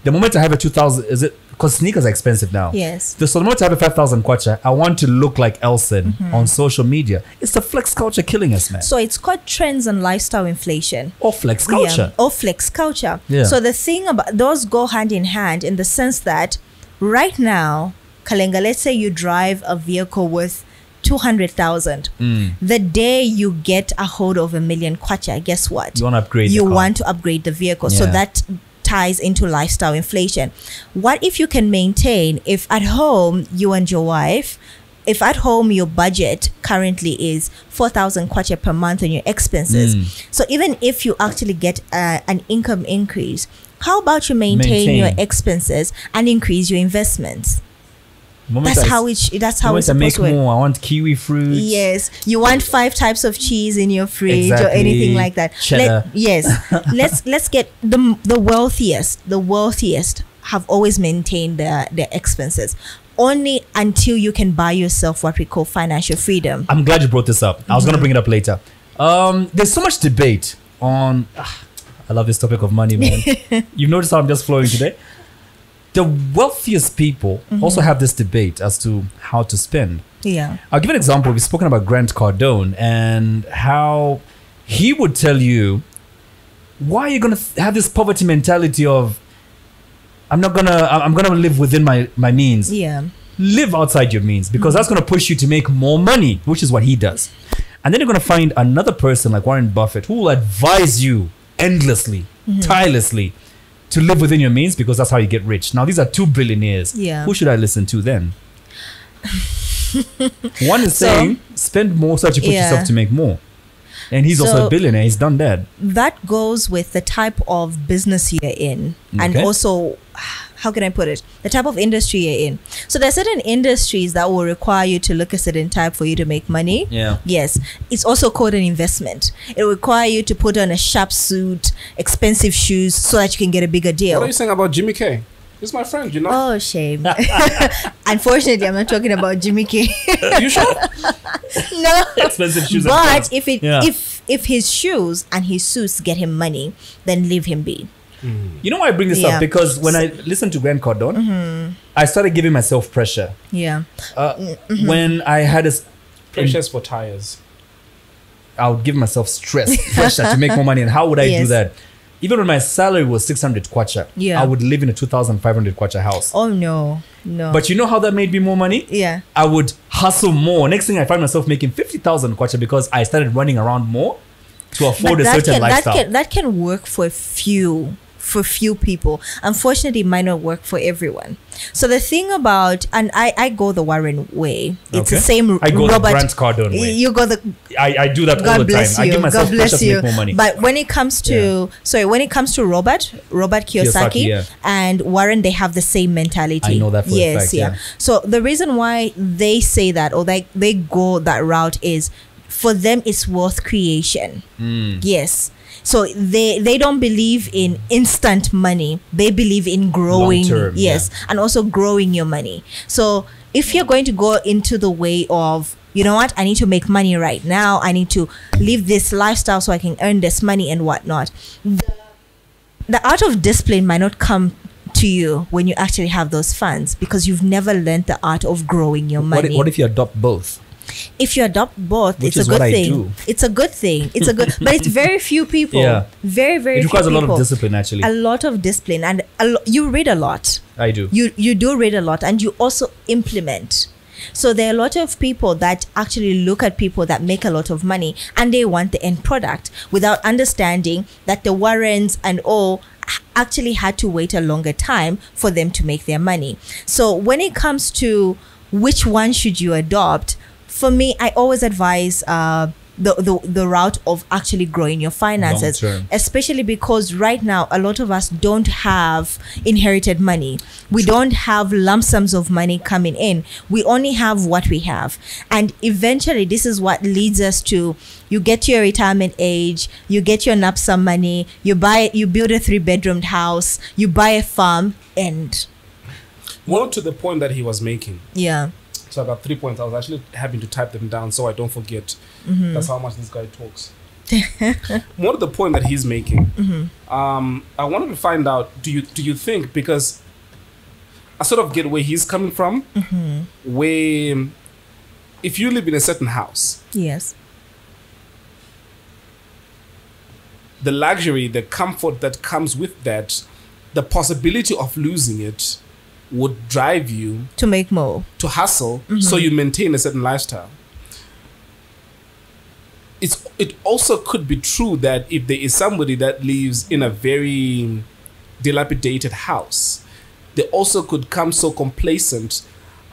The moment I have a 2,000, is it? Because sneakers are expensive now.
Yes.
So the moment I have a 5,000 kwacha, I want to look like Elson on social media. It's the flex culture killing us, man.
So it's called trends and lifestyle inflation.
Or flex culture.
Or flex culture.
Yeah.
So the thing about those go hand in hand in the sense that right now, Kalenga, let's say you drive a vehicle with 200,000. The day you get a hold of 1 million kwacha, guess what?
You want to upgrade
You want to upgrade the vehicle. So that ties into lifestyle inflation. What if you can maintain, if at home you and your wife, if at home your budget currently is 4,000 kwacha per month on your expenses, so even if you actually get an income increase, how about you maintain your expenses and increase your investments? That's how it's supposed to
make
work.
more. I want kiwi fruit.
Yes, you want 5 types of cheese in your fridge or anything like that.
Cheddar.
Let's get the wealthiest. The wealthiest have always maintained their expenses, only until you can buy yourself what we call financial freedom.
I'm glad you brought this up. I was going to bring it up later. There's so much debate on. I love this topic of money, man. You've noticed how I'm just flowing today. The wealthiest people also have this debate as to how to spend.
Yeah.
I'll give an example. We've spoken about Grant Cardone and how he would tell you, why are you going to have this poverty mentality of, I'm going to live within my means.
Yeah.
Live outside your means, because that's going to push you to make more money, which is what he does. And then you're going to find another person like Warren Buffett who will advise you endlessly, tirelessly, to live within your means, because that's how you get rich. Now, these are 2 billionaires.
Yeah.
Who should I listen to then? One is saying, spend more so that you push yourself to make more. And he's also a billionaire. He's done that.
That goes with the type of business you're in. And also, how can I put it? The type of industry you're in. So there are certain industries that will require you to look a certain type for you to make money.
Yeah.
Yes. It's also called an investment. It will require you to put on a sharp suit, expensive shoes, so that you can get a bigger deal.
What are you saying about Jimmy K? He's my friend, you know.
Oh, shame. Unfortunately, I'm not talking about Jimmy K.
You sure?
No.
Expensive shoes.
But if his shoes and his suits get him money, then leave him be.
You know why I bring this up? Because when I listened to Grant Cardone, I started giving myself pressure.
Yeah.
When I had a
pressures for tires,
I would give myself stress, pressure to make more money. And how would I do that? Even when my salary was 600 kwacha, I would live in a 2,500 kwacha house.
Oh, no.
But you know how that made me more money?
Yeah.
I would hustle more. Next thing I find myself making 50,000 kwacha because I started running around more to afford a certain lifestyle.
That can work for few people. Unfortunately, it might not work for everyone. So the thing about, and I go the Warren way. It's the same.
I go the Grant Cardone way.
You go the.
I do that all the time. I give myself pressure to make more money.
But when it comes to Robert Kiyosaki and Warren, they have the same mentality.
I know that for a fact. Yeah.
So the reason why they say that, or they go that route, is for them it's wealth creation. Yes. So they don't believe in instant money. They believe in growing.
Long-term,
and also growing your money. So if you're going to go into the way of, you know what, I need to make money right now, I need to live this lifestyle so I can earn this money and whatnot, the art of discipline might not come to you when you actually have those funds, because you've never learned the art of growing your money.
What if you adopt both?
If you adopt both,
Which
it's a good thing.
do.
It's a good thing. It's a good, but it's very few people.
Yeah.
Very, very few people.
It requires a lot of discipline, actually.
A lot of discipline, and you read a lot.
I do.
You do read a lot, and you also implement. So there are a lot of people that actually look at people that make a lot of money, and they want the end product without understanding that the Warrens and all actually had to wait a longer time for them to make their money. So when it comes to which one should you adopt, for me, I always advise the route of actually growing your finances, especially because right now a lot of us don't have inherited money. We don't have lump sums of money coming in. We only have what we have, and eventually this is what leads us to, you get to your retirement age, you get your lump sum money, you build a 3-bedroomed house, you buy a farm, and
more to the point that he was making.
Yeah.
So I got 3 points. I was actually having to type them down so I don't forget. That's how much this guy talks. More to the point that he's making. I wanted to find out, do you think, because I sort of get where he's coming from, where if you live in a certain house,
yes,
the luxury, the comfort that comes with that, the possibility of losing it would drive you
to make more,
to hustle, so you maintain a certain lifestyle. It also could be true that if there is somebody that lives in a very dilapidated house, they also could come so complacent,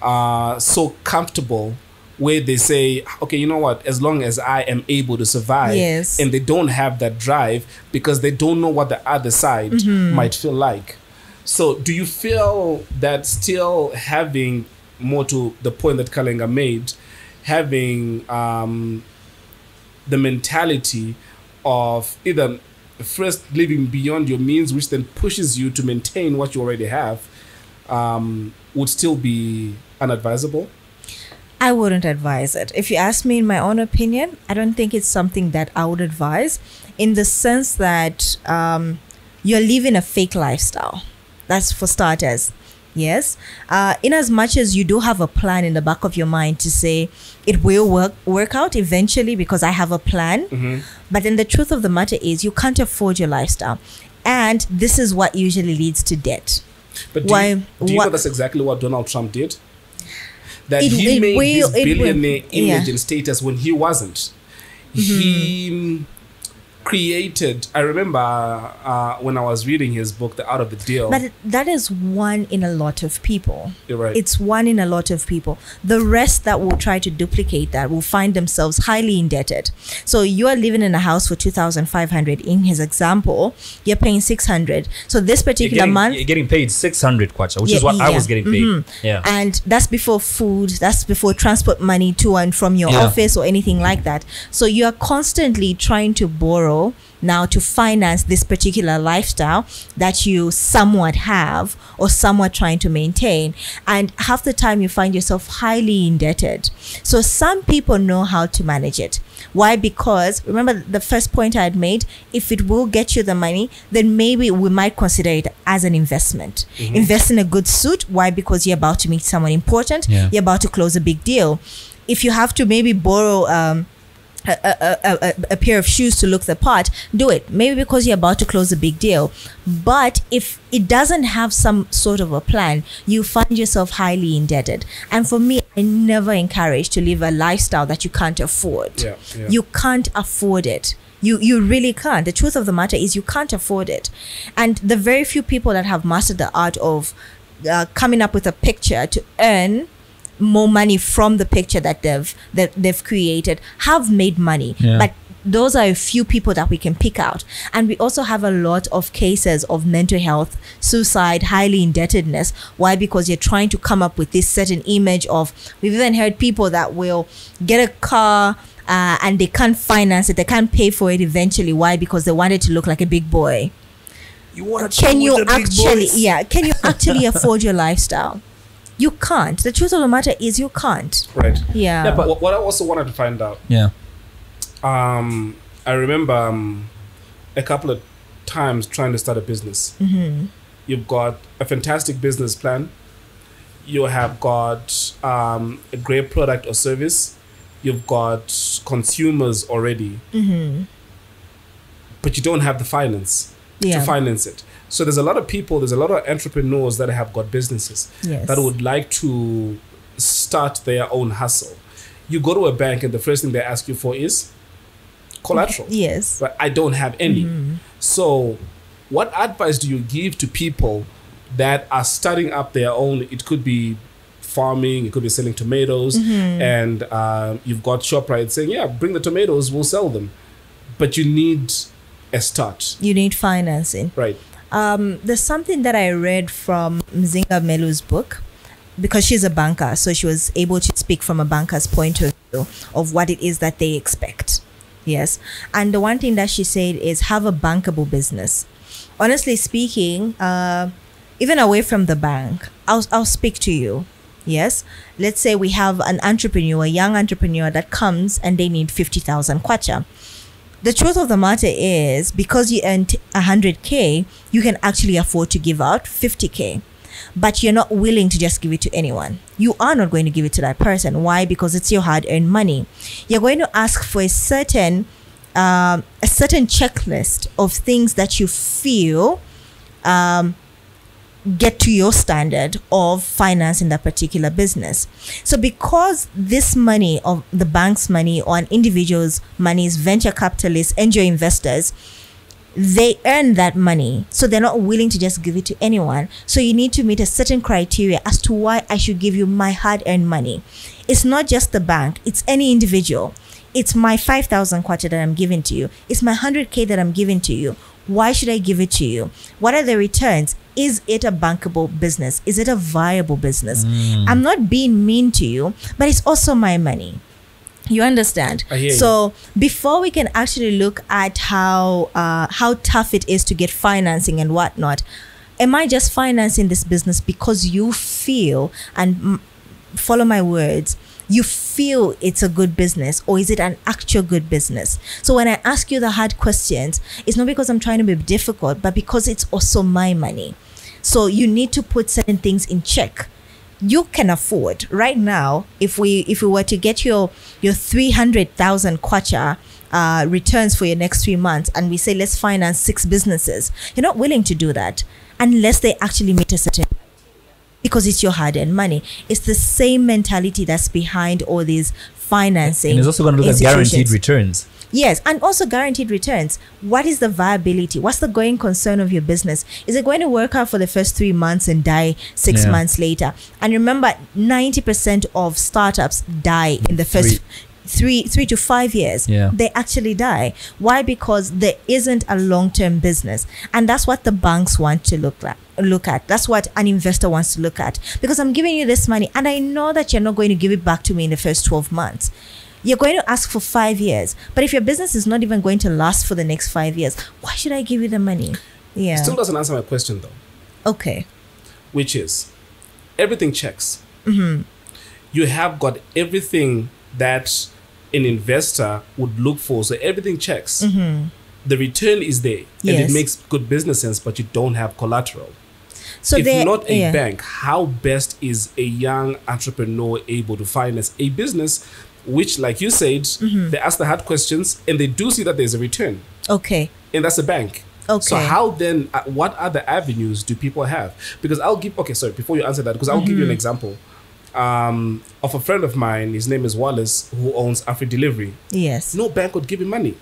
so comfortable, where they say, okay, you know what, as long as I am able to survive, and they don't have that drive because they don't know what the other side might feel like. So do you feel that still having, more to the point that Kalenga made, having the mentality of either first living beyond your means, which then pushes you to maintain what you already have, would still be unadvisable?
I wouldn't advise it. If you ask me in my own opinion, I don't think it's something that I would advise, in the sense that you're living a fake lifestyle. That's for starters. Yes. In as much as you do have a plan in the back of your mind to say it will work out eventually because I have a plan. But then the truth of the matter is you can't afford your lifestyle. And this is what usually leads to debt.
But do you know that's exactly what Donald Trump did? That he made his billionaire image and status when he wasn't. He created, I remember when I was reading his book, The Art of the Deal.
But that is one in a lot of people.
You're right.
It's one in a lot of people. The rest that will try to duplicate that will find themselves highly indebted. So you are living in a house for 2,500. In his example, you're paying 600. So this particular month,
you're getting paid 600 kwacha, which is what I was getting paid. Yeah.
And that's before food, that's before transport money to and from your office or anything like that. So you are constantly trying to borrow now to finance this particular lifestyle that you somewhat have or somewhat trying to maintain, and half the time you find yourself highly indebted. So some people know how to manage it. Why? Because remember the first point I had made, if it will get you the money, then maybe we might consider it as an investment. Invest in a good suit. Why? Because you're about to meet someone important. You're about to close a big deal. If you have to maybe borrow a pair of shoes to look the part, do it. Maybe because you're about to close a big deal. But if it doesn't have some sort of a plan, you find yourself highly indebted. And for me, I never encourage to live a lifestyle that you can't afford. You can't afford it. You really can't. The truth of the matter is you can't afford it. And the very few people that have mastered the art of coming up with a picture to earn more money from the picture that they've created have made money. But those are a few people that we can pick out. And we also have a lot of cases of mental health, suicide, highly indebtedness. Why? Because you're trying to come up with this certain image of, we've even heard people that will get a car and they can't finance it, they can't pay for it eventually. Why? Because they wanted to look like a big boy. Can you actually afford your lifestyle? You can't. The truth of the matter is you can't.
Right.
Yeah.
But what I also wanted to find out. I remember a couple of times trying to start a business. You've got a fantastic business plan. You have got a great product or service. You've got consumers already. But you don't have the finance to finance it. So there's a lot of people, there's a lot of entrepreneurs that have got businesses that would like to start their own hustle. You go to a bank and the first thing they ask you for is collateral. But I don't have any. So what advice do you give to people that are starting up their own? It could be farming, it could be selling tomatoes, and you've got ShopRite saying, yeah, bring the tomatoes, we'll sell them. But you need a start. You need financing. Right. There's something that I read from Mzinga Melu's book, because she's a banker, so she was able to speak from a banker's point of view of what it is that they expect. Yes. And the one thing that she said is have a bankable business. Honestly speaking, even away from the bank, I'll speak to you. Yes. Let's say we have an entrepreneur, a young entrepreneur that comes and they need 50,000 kwacha. The truth of the matter is, because you earned 100K, you can actually afford to give out 50K. But you're not willing to just give it to anyone. You are not going to give it to that person. Why? Because it's your hard-earned money. You're going to ask for a certain checklist of things that you feel
get to your standard of financing that particular business. So because this money, of the bank's money or an individual's money, is venture capitalists, angel investors, they earn that money, so they're not willing to just give it to anyone. So you need to meet a certain criteria as to why I should give you my hard-earned money. It's not just the bank, it's any individual. It's my 5,000 kwacha that I'm giving to you. It's my 100K that I'm giving to you. Why should I give it to you? What are the returns? Is it a bankable business? Is it a viable business? I'm not being mean to you, but it's also my money. You understand?
I hear
so before we can actually look at how tough it is to get financing and whatnot, am I just financing this business because you feel, and follow my words, you feel it's a good business, or is it an actual good business? So when I ask you the hard questions, it's not because I'm trying to be difficult, but because it's also my money. So you need to put certain things in check. You can afford right now, if we were to get your 300,000 kwacha returns for your next 3 months, and we say let's finance 6 businesses, you're not willing to do that unless they actually meet a certain, because it's your hard-earned money. It's the same mentality that's behind all these financing.
And it's also going to look at guaranteed returns.
Yes, and also guaranteed returns. What is the viability? What's the going concern of your business? Is it going to work out for the first 3 months and die 6 months later? And remember, 90% of startups die in the first 3 to 5 years. They actually die. Why? Because there isn't a long-term business, and that's what the banks want to look at. That's what an investor wants to look at, because I'm giving you this money and I know that you're not going to give it back to me in the first 12 months. You're going to ask for 5 years, but if your business is not even going to last for the next 5 years, why should I give you the money?
It still doesn't answer my question though.
Okay.
Which is, everything checks. You have got everything that an investor would look for, so everything checks. The return is there, and it makes good business sense, but you don't have collateral. So if not a bank, how best is a young entrepreneur able to finance a business which, like you said, they ask the hard questions and they do see that there's a return?
Okay.
And that's a bank.
Okay.
So how then, what other avenues do people have? Because I'll give, before you answer that, because I'll give you an example of a friend of mine. His name is Wallace, who owns Afri Delivery.
Yes.
No bank would give him money.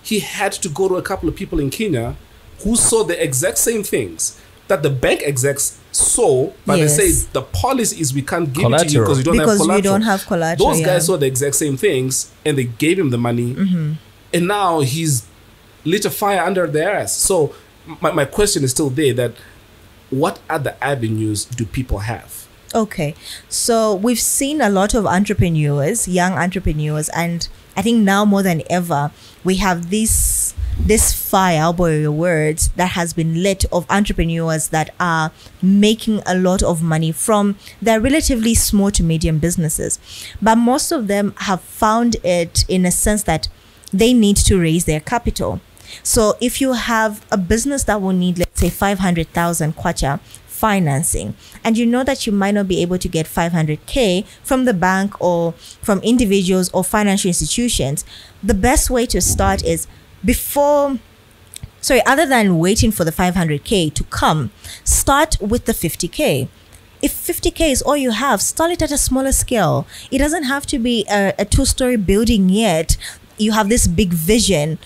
He had to go to a couple of people in Kenya who saw the exact same things that the bank execs saw, but they say the policy is we can't give it to you because you don't have collateral. Those guys saw the exact same things and they gave him the money, and now he's lit a fire under their ass. So my question is still there, that what other avenues do people have?
Okay, so we've seen a lot of entrepreneurs, young entrepreneurs, and I think now more than ever we have this fire, I'll borrow your words, that has been lit of entrepreneurs that are making a lot of money from their relatively small to medium businesses. But most of them have found it in a sense that they need to raise their capital. So if you have a business that will need, let's say, 500,000 kwacha financing, and you know that you might not be able to get 500K from the bank or from individuals or financial institutions, the best way to start is other than waiting for the 500K to come, start with the 50K. If 50K is all you have, start it at a smaller scale. It doesn't have to be a 2-story building yet. You have this big vision,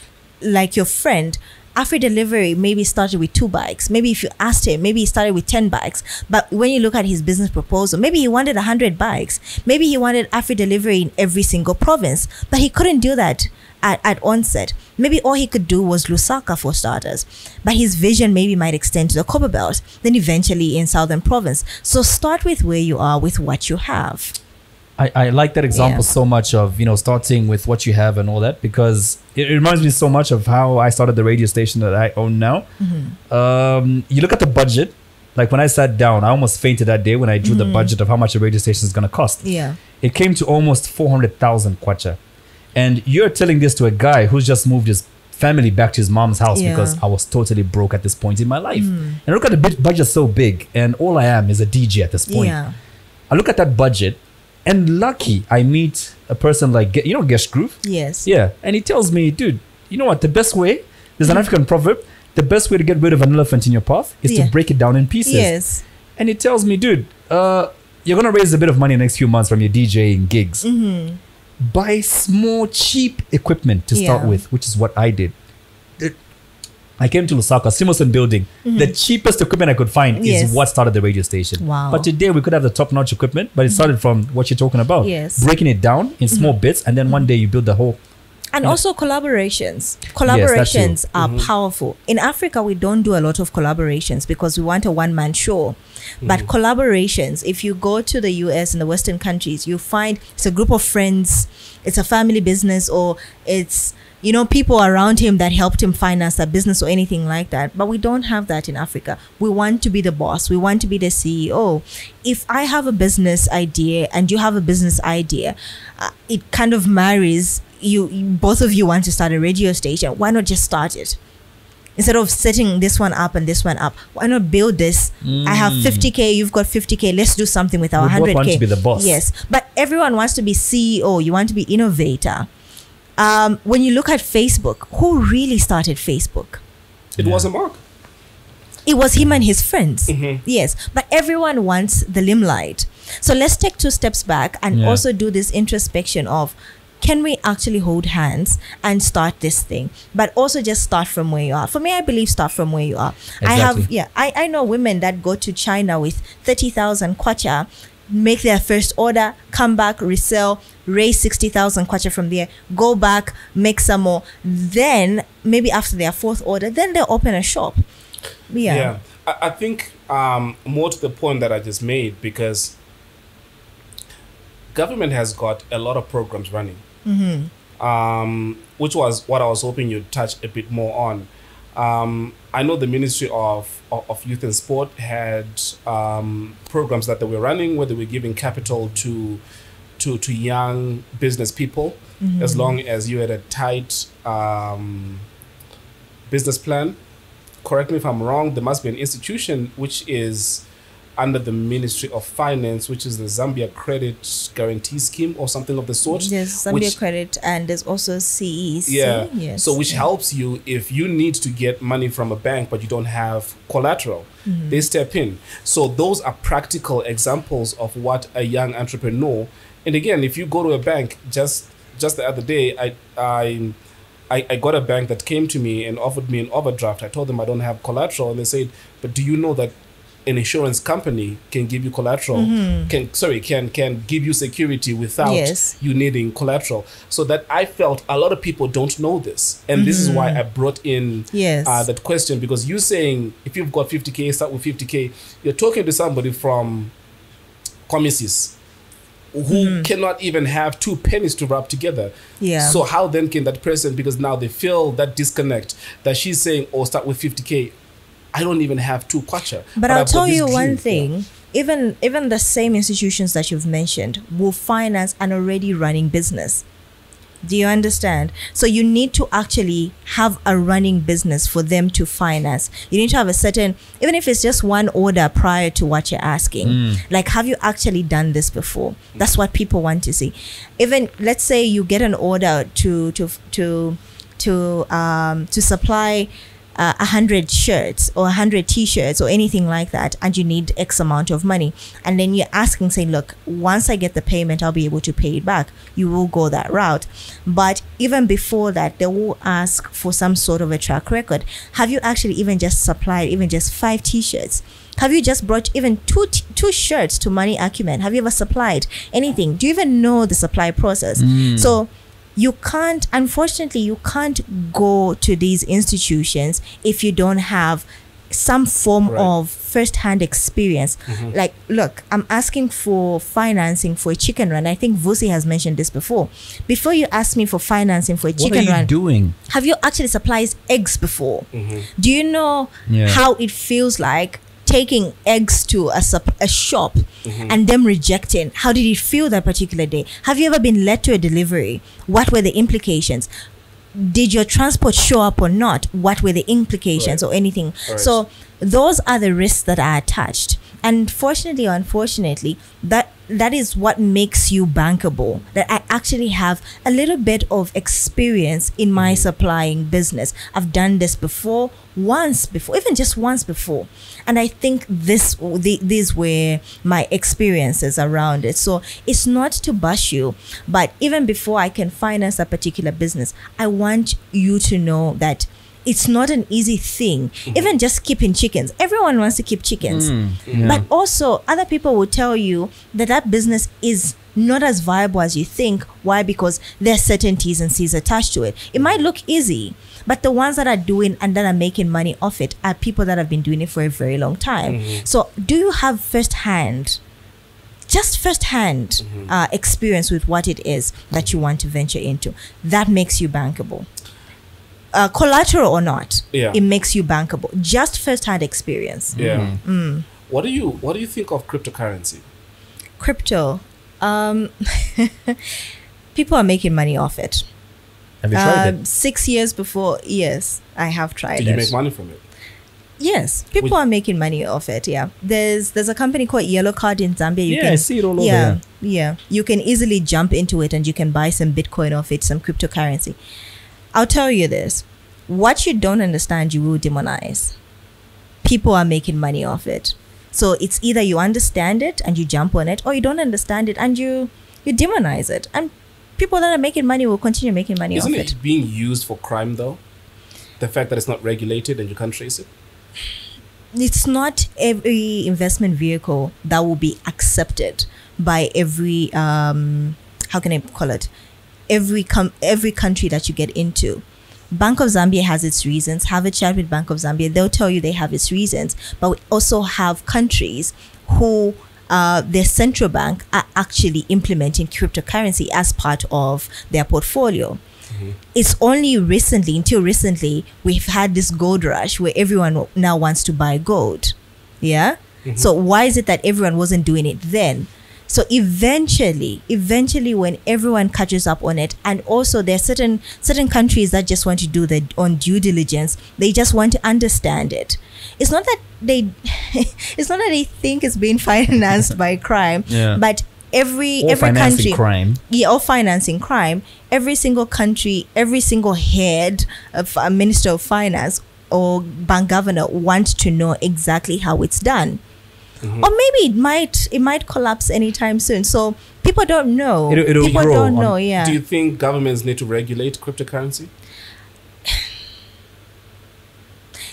like your friend. Afri Delivery maybe started with 2 bikes. Maybe if you asked him, maybe he started with 10 bikes. But when you look at his business proposal, maybe he wanted 100 bikes. Maybe he wanted Afri Delivery in every single province. But he couldn't do that at onset. Maybe all he could do was Lusaka for starters. But his vision maybe might extend to the Copper Belt, then eventually in Southern Province. So start with where you are, with what you have.
I like that example so much of, starting with what you have and all that, because it reminds me so much of how I started the radio station that I own now. You look at the budget. Like when I sat down, I almost fainted that day when I drew the budget of how much a radio station is going to cost.
Yeah.
It came to almost 400,000 kwacha. And you're telling this to a guy who's just moved his family back to his mom's house because I was totally broke at this point in my life. And look at the budget so big, and all I am is a DJ at this point.
Yeah.
I look at that budget, and lucky I meet a person like, Gesh Groove.
Yes.
Yeah. And he tells me, dude, you know what? The best way, there's an African proverb, the best way to get rid of an elephant in your path is to break it down in pieces.
Yes.
And it tells me, dude, you're going to raise a bit of money in the next few months from your DJing gigs.
Mm-hmm.
Buy small, cheap equipment to start with, which is what I did. I came to Lusaka, Simonson building. Mm-hmm. The cheapest equipment I could find is what started the radio station.
Wow.
But today we could have the top-notch equipment, but it started from what you're talking about.
Yes.
Breaking it down in small bits, and then one day you build the whole...
And also collaborations. Collaborations are powerful. In Africa, we don't do a lot of collaborations because we want a one-man show. But collaborations, if you go to the US and the Western countries, you find it's a group of friends, it's a family business, or it's, you know, people around him that helped him finance that business or anything like that. But we don't have that in Africa. We want to be the boss. We want to be the CEO. If I have a business idea and you have a business idea, it kind of marries. You both of you want to start a radio station. Why not just start it? Instead of setting this one up and this one up, why not build this? I have 50K, you've got 50K. Let's do something with our 100K.
We both want to be the boss.
Yes, but everyone wants to be CEO. You want to be innovator. When you look at Facebook, who really started Facebook?
It wasn't Mark.
It was him and his friends. Yes, but everyone wants the limelight. So let's take 2 steps back and also do this introspection of, can we actually hold hands and start this thing? But also just start from where you are. For me, I believe start from where you are.
Exactly.
I know women that go to China with 30,000 kwacha, make their first order, come back, resell, raise 60,000 kwacha from there, go back, make some more. Then maybe after their 4th order, then they'll open a shop. Yeah.
I think more to the point that I just made, because government has got a lot of programs running, which was what I was hoping you'd touch a bit more on. I know the Ministry of Youth and Sport had programs that they were running where they were giving capital to young business people, as long as you had a tight business plan. Correct me if I'm wrong, there must be an institution which is under the Ministry of Finance, which is the Zambia Credit Guarantee Scheme or something of the sort.
There's Zambia Credit, and there's also CEC.
Yeah.
Yes.
So which helps you if you need to get money from a bank but you don't have collateral. They step in. So those are practical examples of what a young entrepreneur. And again, if you go to a bank, just the other day, I got a bank that came to me and offered me an overdraft. I told them I don't have collateral, and they said, "But do you know that an insurance company can give you collateral, can give you security without you needing collateral?" So that I felt a lot of people don't know this. And this is why I brought in that question, because you saying if you've got 50K, start with 50K, you're talking to somebody from Komisis who cannot even have 2 pennies to rub together. So how then can that person, because now they feel that disconnect, that she's saying, oh, start with 50K. I don't even have 2 kwacha.
But I'll tell you one thing. Even the same institutions that you've mentioned will finance an already running business. Do you understand? So you need to actually have a running business for them to finance. You need to have a certain, even if it's just 1 order prior to what you're asking. Like, have you actually done this before? That's what people want to see. Even let's say you get an order to supply 100 shirts or 100 t-shirts or anything like that, and you need X amount of money, and then you're asking, saying, look, once I get the payment, I'll be able to pay it back. You will go that route. But even before that, they will ask for some sort of a track record. Have you actually even just supplied even just 5 t-shirts? Have you just brought even two shirts to Money Acumen? Have you ever supplied anything? Do you even know the supply process? So you can't, unfortunately, you can't go to these institutions if you don't have some form of first-hand experience. Like, look, I'm asking for financing for a chicken run. I think Vusi has mentioned this before. Before you ask me for financing for a chicken run,
what are you doing?
Have you actually supplied eggs before? Do you know how it feels like taking eggs to a shop and them rejecting? How did it feel that particular day? Have you ever been led to a delivery? What were the implications? Did your transport show up or not? What were the implications or anything? So those are the risks that are attached. And fortunately or unfortunately, that that is what makes you bankable. That I actually have a little bit of experience in my supplying business. I've done this once before, even just once before. And I think these were my experiences around it. So it's not to bash you, but even before I can finance a particular business, I want you to know that it's not an easy thing. Even just keeping chickens. Everyone wants to keep chickens. But also other people will tell you that business is not as viable as you think. Why? Because there are certain T's and C's attached to it. It might look easy, but the ones that are doing and that are making money off it are people that have been doing it for a very long time. So do you have firsthand experience with what it is that you want to venture into? That makes you bankable. Collateral or not, it makes you bankable. Just first-hand experience.
What do you think of cryptocurrency?
Crypto, people are making money off it.
Have you tried it?
6 years before, yes, I have tried it.
Did you make money from it?
Yes, people are making money off it. Yeah, there's a company called Yellow Card in Zambia.
I see it all over.
Yeah. You can easily jump into it and you can buy some Bitcoin off it, some cryptocurrency. I'll tell you this. What you don't understand, you will demonize. People are making money off it. So it's either you understand it and you jump on it, or you don't understand it and you demonize it. And people that are making money will continue making money off it.
Isn't it being used for crime, though? The fact that it's not regulated and you can't trace it?
It's not every investment vehicle that will be accepted by every, how can I call it? Every country that you get into. Bank of Zambia has its reasons. Have a chat with Bank of Zambia. They'll tell you they have its reasons. But we also have countries who their central bank are actually implementing cryptocurrency as part of their portfolio. It's only recently, until recently, we've had this gold rush where everyone now wants to buy gold. Yeah? So why is it that everyone wasn't doing it then? So eventually when everyone catches up on it, and also there are certain countries that just want to do their own due diligence, they just want to understand it. It's not that they think it's being financed by crime, but every country,
crime.
Or financing crime. Every single country, every single head of a minister of finance or bank governor wants to know exactly how it's done. Or maybe it might collapse anytime soon. So people don't know.
It'll
people
grow
don't know. Yeah.
Do you think governments need to regulate cryptocurrency?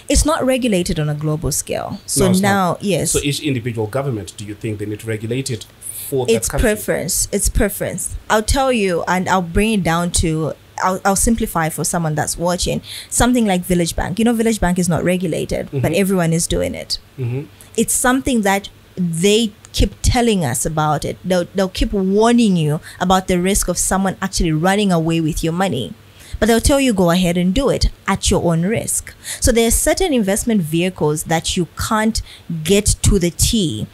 It's not regulated on a global scale. So now, yes.
So each individual government, do you think they need to regulate it for that country?
It's preference. I'll tell you, and I'll bring it down to. I'll simplify for someone that's watching. Something like Village Bank. Village Bank is not regulated, but everyone is doing it. It's something that they keep telling us about it. They'll keep warning you about the risk of someone actually running away with your money. But they'll tell you go ahead and do it at your own risk. So there are certain investment vehicles that you can't get to the T.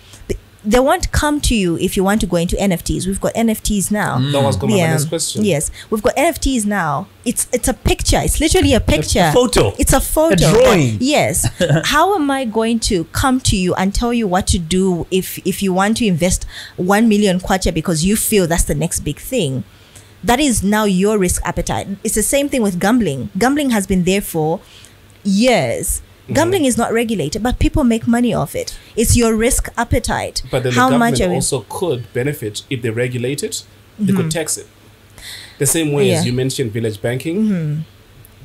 They won't come to you if you want to go into NFTs. We've got NFTs now.
That was going to be my next question.
Yes, we've got NFTs now. It's a picture. It's literally a picture.
A photo.
It's a photo.
A drawing.
Yes. How am I going to come to you and tell you what to do if you want to invest 1 million kwacha because you feel that's the next big thing? That is now your risk appetite. It's the same thing with gambling. Gambling has been there for years. Gambling is not regulated, but people make money off it. It's your risk appetite.
But then the government also could benefit if they regulate it. They could tax it. The same way as you mentioned village banking,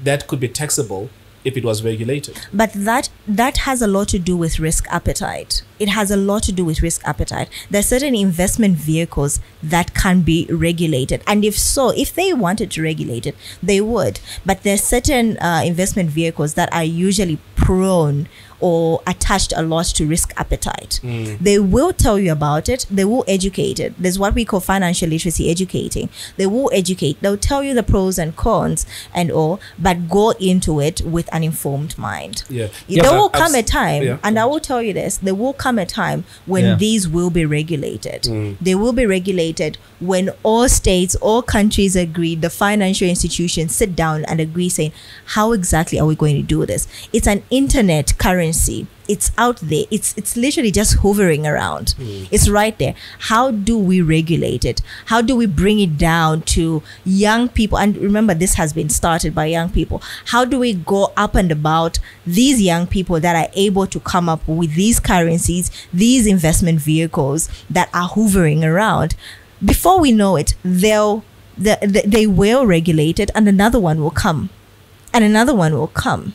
that could be taxable if it was regulated. But
that has a lot to do with risk appetite. It has a lot to do with risk appetite. There are certain investment vehicles that can be regulated. And if they wanted to regulate it, they would. But there are certain investment vehicles that are usually prone or attached a lot to risk appetite. They will tell you about it. They will educate it. There's what we call financial literacy educating. They will educate. They'll tell you the pros and cons and all, but go into it with an informed mind. There will come a time, and I will tell you this, there will come a time when these will be regulated. They will be regulated when all states, all countries agree, the financial institutions sit down and agree saying, how exactly are we going to do this? It's an internet currency. currency. It's out there. It's literally just hovering around. It's right there. How do we regulate it? How do we bring it down to young people? And remember, this has been started by young people. How do we go up and about these young people that are able to come up with these currencies, these investment vehicles that are hovering around? Before we know it, they will regulate it, and another one will come, and another one will come.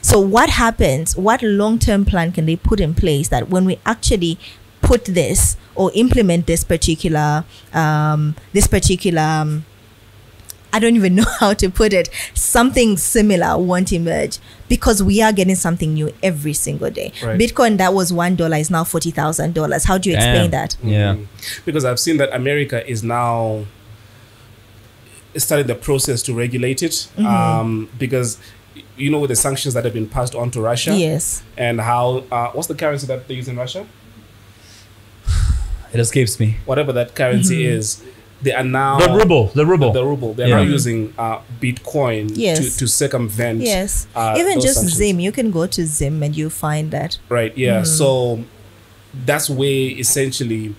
So what happens? What long-term plan can they put in place that when we actually put this or implement this particular I don't even know how to put it, something similar won't emerge, because we are getting something new every single day. Right. Bitcoin that was $1 is now $40,000. How do you explain that?
Yeah,
because I've seen that America is now started the process to regulate it, because you know, with the sanctions that have been passed on to Russia,
yes,
and how what's the currency that they use in Russia?
It escapes me.
Whatever that currency is, they are now
the ruble.
They're now using Bitcoin to circumvent.
Yes, even just
sanctions.
Zim, you can go to Zim and you find that.
Right. Yeah. So that's where essentially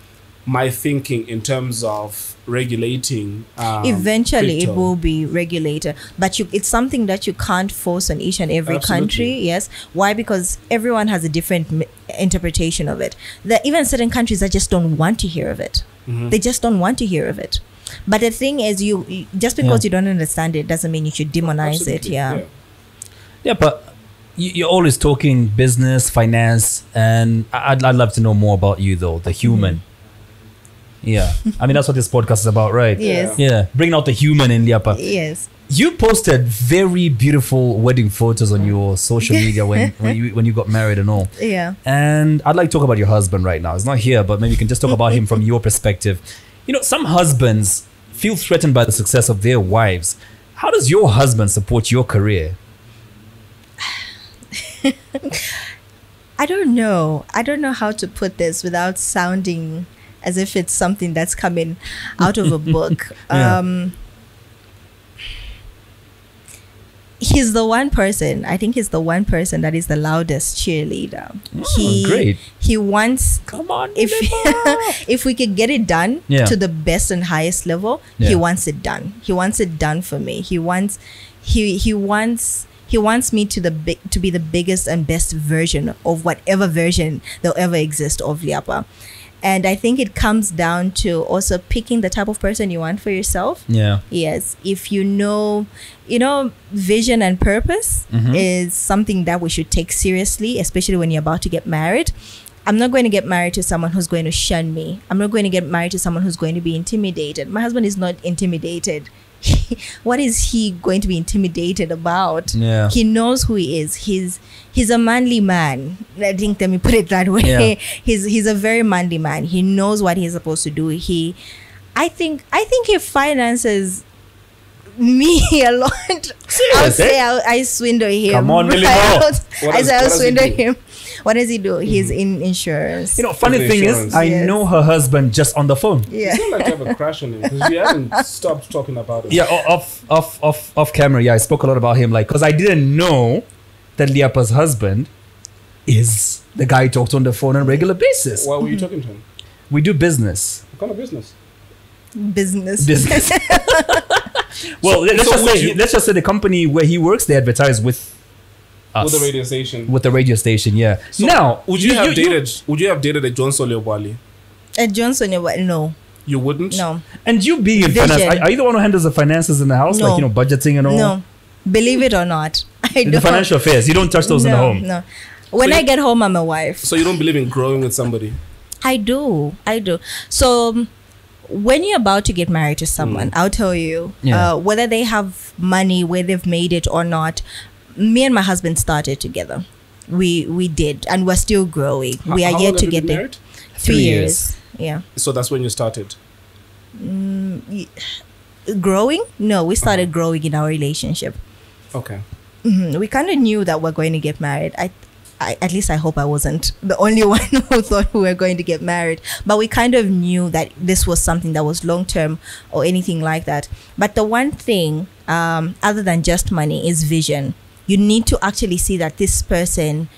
my thinking in terms of regulating
eventually
crypto.
It will be regulated, but it's something that you can't force on each and every country. Yes. Why? Because everyone has a different interpretation of it. Even certain countries that just don't want to hear of it. They just don't want to hear of it. But the thing is, you just because you don't understand it doesn't mean you should demonize it. Yeah,
but you're always talking business, finance, and I'd love to know more about you, though, the human. Yeah, I mean, that's what this podcast is about, right?
Yes.
Yeah, bringing out the human in Lyapa.
Yes.
You posted very beautiful wedding photos on your social media when you got married and all.
Yeah.
And I'd like to talk about your husband right now. He's not here, but maybe you can just talk about him from your perspective. You know, some husbands feel threatened by the success of their wives. How does your husband support your career?
I don't know. I don't know how to put this without sounding as if it's something that's coming out of a book. He's the one person, I think he's the one person that is the loudest cheerleader.
Great.
He wants,
come on,
if we could get it done to the best and highest level, he wants it done. He wants it done for me. He wants me to be the biggest and best version of whatever version there'll ever exist of Lyapa. And I think it comes down to also picking the type of person you want for yourself. Yeah. Yes. If you know, vision and purpose is something that we should take seriously, especially when you're about to get married. I'm not going to get married to someone who's going to shun me. I'm not going to get married to someone who's going to be intimidated. My husband is not intimidated. What is he going to be intimidated about? Yeah. He knows who he is. He's a manly man. I think, let me put it that way. Yeah. He's a very manly man. He knows what he's supposed to do. I think he finances me a lot. I'll say I swindle him.
Come on, Millie.
I swindle him. What does he do? He's in insurance.
Funny thing is, I know her husband just on the phone.
Yeah. It's not like you have a crush on him because you haven't stopped talking about it.
Yeah, off camera. Yeah, I spoke a lot about him, because I didn't know that Lyapa's husband is the guy who talks on the phone on a regular basis.
Why were you talking to him?
We do business.
What kind of business?
Business.
Well, let's just say the company where he works, they advertise with us.
With the radio station.
With the radio station, yeah. So now,
would you have dated a John Soliobwali?
A John Soliobwali? No.
You wouldn't?
No.
And you being in finance, are you the one who handles the finances in the house?
No.
Like, budgeting and all?
No. Believe it or not. I don't.
The financial affairs, you don't touch those in the home?
No. When I get home, I'm a wife.
So you don't believe in growing with somebody?
I do. So when you're about to get married to someone, I'll tell you, whether they have money, where they've made it or not, me and my husband started together. We did, and we're still growing. We are yet to get there. 3 years. Yeah.
So that's when you started?
Growing? No, we started growing in our relationship.
Okay.
We kind of knew that we're going to get married. I at least I hope I wasn't the only one who thought we were going to get married. But we kind of knew that this was something that was long-term or anything like that. But the one thing, other than just money, is vision. You need to actually see that this person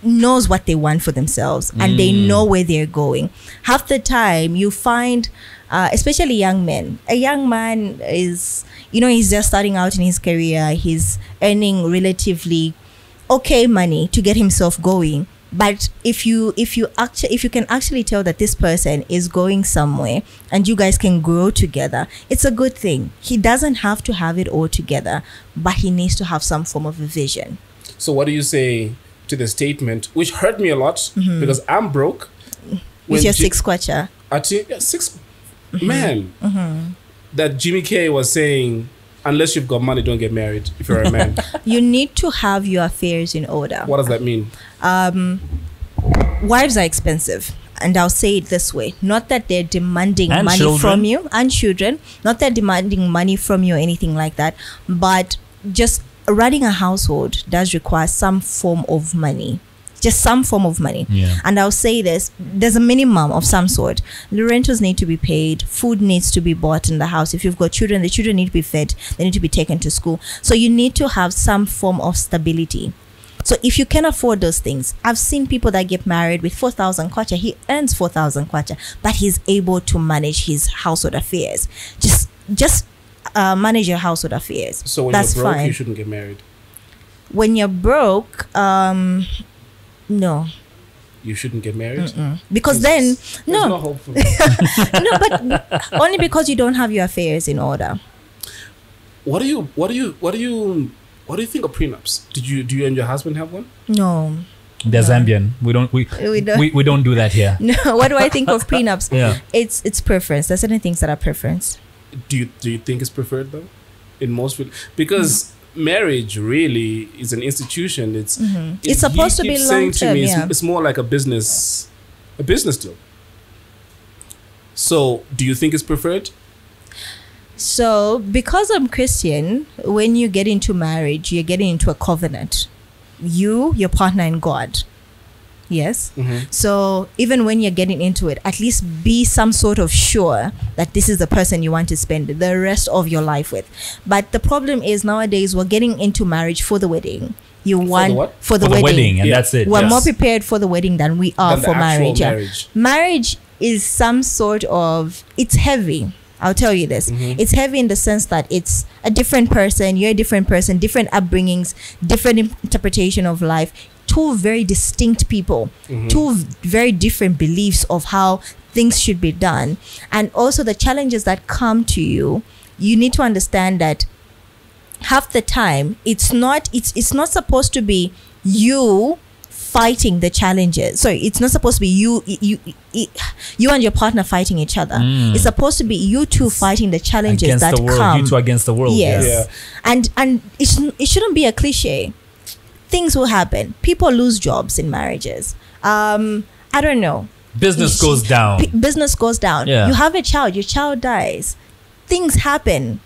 knows what they want for themselves and they know where they're going. Half the time you find, especially young men, a young man is, he's just starting out in his career. He's earning relatively okay money to get himself going. But if you can actually tell that this person is going somewhere and you guys can grow together, it's a good thing. He doesn't have to have it all together, but he needs to have some form of a vision.
So what do you say to the statement, which hurt me a lot because I'm broke?
With your six kwacha.
Six. Man. That Jimmy K was saying, unless you've got money, don't get married if you're a man.
You need to have your affairs in order.
What does that mean?
Wives are expensive. And I'll say it this way. Not that they're demanding money from you, and children. Not that they're demanding money from you or anything like that. But just running a household does require some form of money. Just some form of money.
Yeah.
And I'll say this, there's a minimum of some sort. The rentals need to be paid. Food needs to be bought in the house. If you've got children, the children need to be fed. They need to be taken to school. So you need to have some form of stability. So if you can afford those things, I've seen people that get married with 4,000 kwacha. He earns 4,000 kwacha, but he's able to manage his household affairs. Just manage your household affairs.
So when
that's
you're broke,
fine.
you shouldn't get married.
When you're broke, no.
You shouldn't get married?
Because
There's
no.
no hope for me.
No, but only because you don't have your affairs in order.
What do you think of prenups? Do you and your husband have one?
No.
They're Zambian. We don't do that here.
No. What do I think of prenups?
Yeah.
It's preference. There's certain things that are preference.
Do you think it's preferred though? In most because marriage really is an institution. It's
supposed to be long term.
It's more like a business deal. So do you think it's preferred?
So because I'm Christian, when you get into marriage, you're getting into a covenant. You, your partner, and God. Yes. So even when you're getting into it, at least be some sort of sure that this is the person you want to spend the rest of your life with. But the problem is nowadays we're getting into marriage for the wedding. For the wedding,
and that's it.
We're more prepared for the wedding than we are for marriage.
Marriage.
Marriage is some sort of, it's heavy. I'll tell you this. It's heavy in the sense that it's a different person. You're a different person, different upbringings, different interpretation of life. Two very distinct people, two very different beliefs of how things should be done. And also the challenges that come to you, you need to understand that half the time it's not supposed to be you fighting the challenges. Sorry, it's not supposed to be you and your partner fighting each other. It's supposed to be you two fighting the challenges
against
that
the world,
come.
you two against the world.
Yes. Yeah. And it shouldn't be a cliche. Things will happen. People lose jobs in marriages. I don't know.
Business goes down.
Business goes down.
Yeah.
You have a child. Your child dies. Things happen.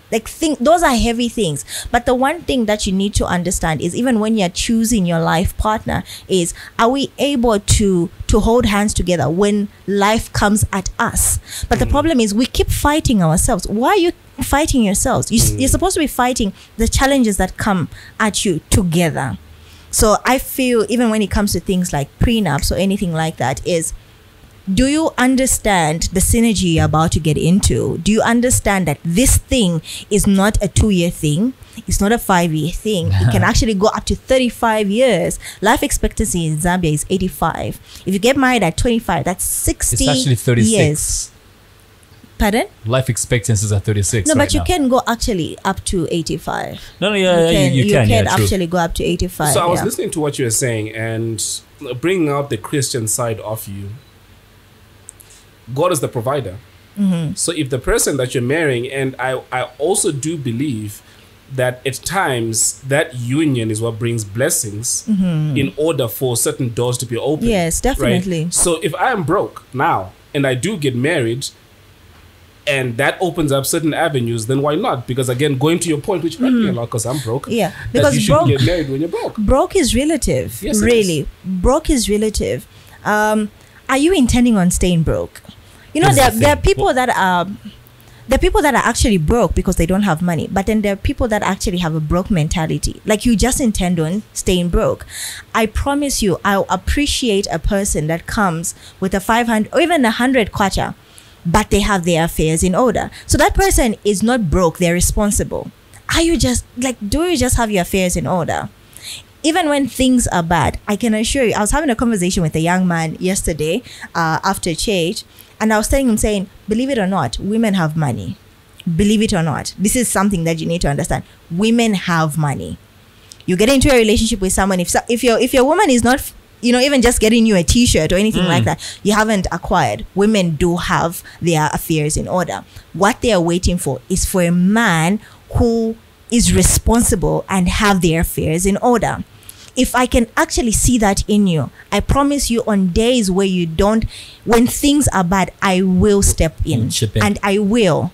Those are heavy things. But the one thing that you need to understand is even when you're choosing your life partner is, are we able to hold hands together when life comes at us? But the problem is we keep fighting ourselves. Why are you fighting yourselves? You're supposed to be fighting the challenges that come at you together. So I feel even when it comes to things like prenups or anything like that is, do you understand the synergy you're about to get into? Do you understand that this thing is not a 2-year thing? It's not a 5-year thing. It can actually go up to 35 years. Life expectancy in Zambia is 85. If you get married at 25, that's 60
It's actually 36.
years. Pardon?
Life expectancies are 36.
No,
right
but you
now.
can go actually up to 85.
No,
You can actually go up to 85.
So I was listening to what you were saying and bringing out the Christian side of you. God is the provider. So if the person that you're marrying, and I also do believe that at times that union is what brings blessings in order for certain doors to be opened.
Yes, definitely.
Right? So if I am broke now and I do get married, and that opens up certain avenues, then why not? Because again, going to your point, which hurt me a lot because I'm broke.
Yeah,
that
because
you shouldn't get married when you're broke.
Broke is relative.
Yes,
really. Broke is relative. Are you intending on staying broke? You know, there are people that are There are people that are actually broke because they don't have money, but then there are people that actually have a broke mentality. Like, you just intend on staying broke. I promise you, I'll appreciate a person that comes with a 500 or even 100 kwacha, but they have their affairs in order. So that person is not broke, they're responsible. Do you just have your affairs in order? Even when things are bad, I can assure you, I was having a conversation with a young man yesterday after church, and I was telling him, saying, believe it or not, women have money. Believe it or not. This is something that you need to understand. Women have money. You get into a relationship with someone, if your woman is not, even just getting you a t-shirt or anything like that, you haven't acquired. Women do have their affairs in order. What they are waiting for is for a man who is responsible and have their affairs in order. If I can actually see that in you, I promise you, on days where when things are bad, I will step in. And I will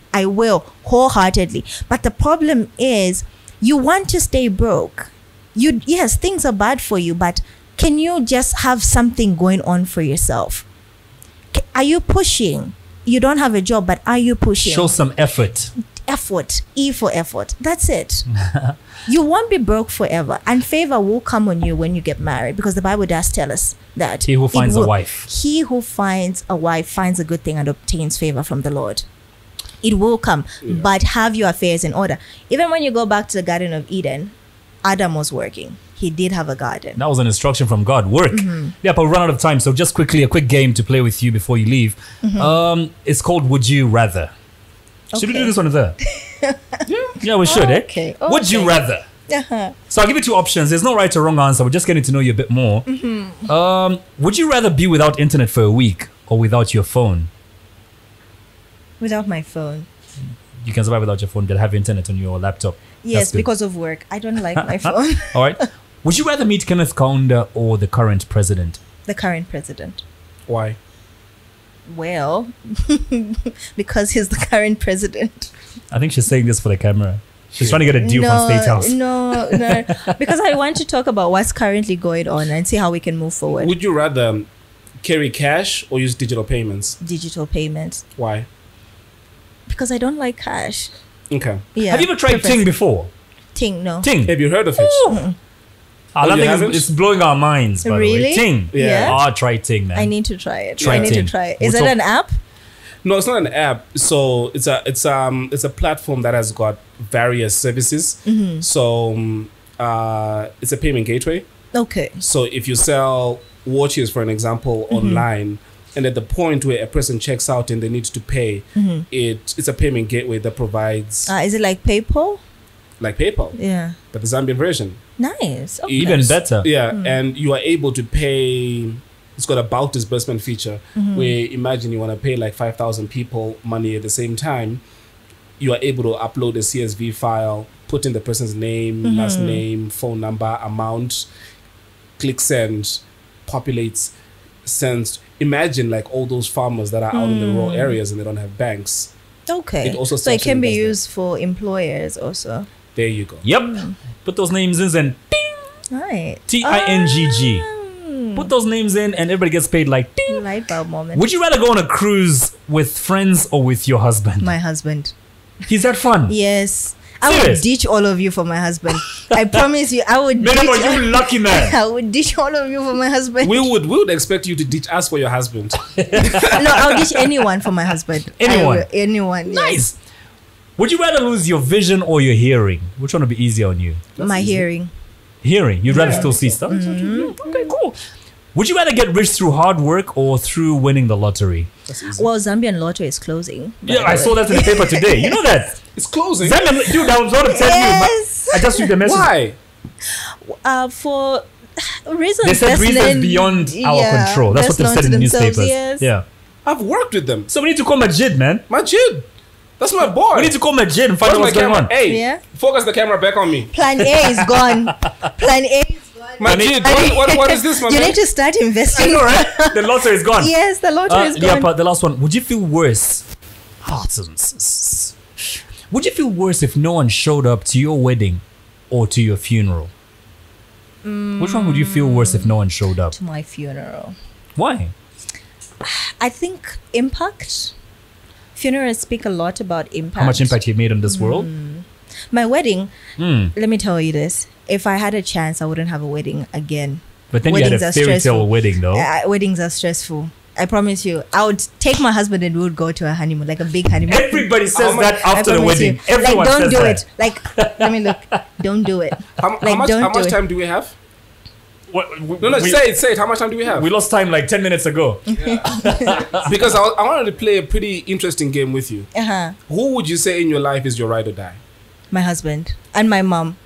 wholeheartedly. But the problem is, you want to stay broke. Yes, things are bad for you, but can you just have something going on for yourself? Are you pushing? You don't have a job, but are you pushing?
Show some effort.
Effort. E for effort. That's it. You won't be broke forever, and favor will come on you when you get married, because the Bible does tell us that
he who finds a wife finds a good thing and obtains favor from the Lord. It will come, but have your affairs in order. Even when you go back to the Garden of Eden, Adam was working. He did have a garden. That was an instruction from God. Work. Yeah, but we'll run out of time, so just quickly, a quick game to play with you before you leave. It's called Would You Rather. Should we do this one there? Yeah, we should,
okay.
Would you rather? So I'll give you two options. There's no right or wrong answer. We're just getting to know you a bit more. Would you rather be without internet for a week or without your phone?
Without my phone.
You can survive without your phone, but have internet on your laptop.
Yes, because of work. I don't like my phone.
All right. Would you rather meet Kenneth Kaunda or the current president?
The current president.
Why?
Well, because he's the current president.
I think she's saying this for the camera. She's trying to get a deal from State House.
No. Because I want to talk about what's currently going on and see how we can move forward.
Would you rather carry cash or use digital payments?
Digital payments.
Why?
Because I don't like cash.
Okay.
Yeah.
Have you ever tried Ting before?
Ting, no.
Ting.
Have you heard of it?
I think it's blowing our minds, by the way. Ting.
Yeah.
Try Ting, man.
I need to try it.
Try Ting.
Is it an app?
No, it's not an app. So it's a platform that has got various services. So it's a payment gateway.
Okay.
So if you sell watches, for an example, online, and at the point where a person checks out and they need to pay, it's a payment gateway that provides.
Is it like PayPal?
Like PayPal.
Yeah.
But the Zambian version.
Nice. Okay.
Even better.
Yeah, and you are able to pay. It's got a bulk disbursement feature where, imagine you want to pay like 5,000 people money at the same time. You are able to upload a CSV file, put in the person's name, last name, phone number, amount, click send, populates, sends. Imagine like all those farmers that are out in the rural areas and they don't have banks.
Okay.
So
it can be used for employers also.
There you go.
Yep. Put those names in and ding.
Right.
T-I-N-G-G. Put those names in and everybody gets paid like ding.
Light bulb moment.
Would you rather go on a cruise with friends or with your husband?
My husband.
He's that fun?
Yes. I would ditch all of you for my husband. I promise you, I would.
You lucky man.
I would ditch all of you for my husband.
We would expect you to ditch us for your husband.
No, I'll ditch anyone for my husband. Anyone.
Nice.
Yes.
Would you rather lose your vision or your hearing? Which one would be easier on you?
My hearing.
Hearing. You'd rather still see stuff? Okay, cool. Would you rather get rich through hard work or through winning the lottery?
Well, Zambian lottery is closing.
Yeah, I saw that in the paper today. You know that?
It's closing.
Zambian, dude, I was going to tell you. I just read the message.
Why?
For reasons.
They said reasons beyond our control. That's what they said in the newspapers.
Yes.
Yeah.
I've worked with them.
So we need to call Majid, man.
Majid. That's my boy.
We need to call Majid and find out what's going on.
Hey, focus the camera back on me.
Plan A is gone. Plan A is gone.
Majid, what is this, my man?
You need to start investing.
I know, right? The lottery is gone.
Yes, the lottery is gone.
Yeah, but the last one. Would you feel worse? Would you feel worse if no one showed up to your wedding or to your funeral? Which one would you feel worse if no one showed up?
To my funeral.
Why?
I think impact. Funerals speak a lot about impact.
How much impact he made on this world?
My wedding, let me tell you this. If I had a chance, I wouldn't have a wedding again.
But then weddings you had a fairy tale wedding, though.
Weddings are stressful. I promise you. I would take my husband and we would go to a honeymoon, like a big honeymoon.
Everybody says that after the wedding. Everyone
like, don't
says
do
that.
it. Like, let me look. Don't do it.
How much time do we have? Say it. How much time do we have?
We lost time like 10 minutes ago.
Because I wanted to play a pretty interesting game with you. Who would you say in your life is your ride or die?
My husband and my mom.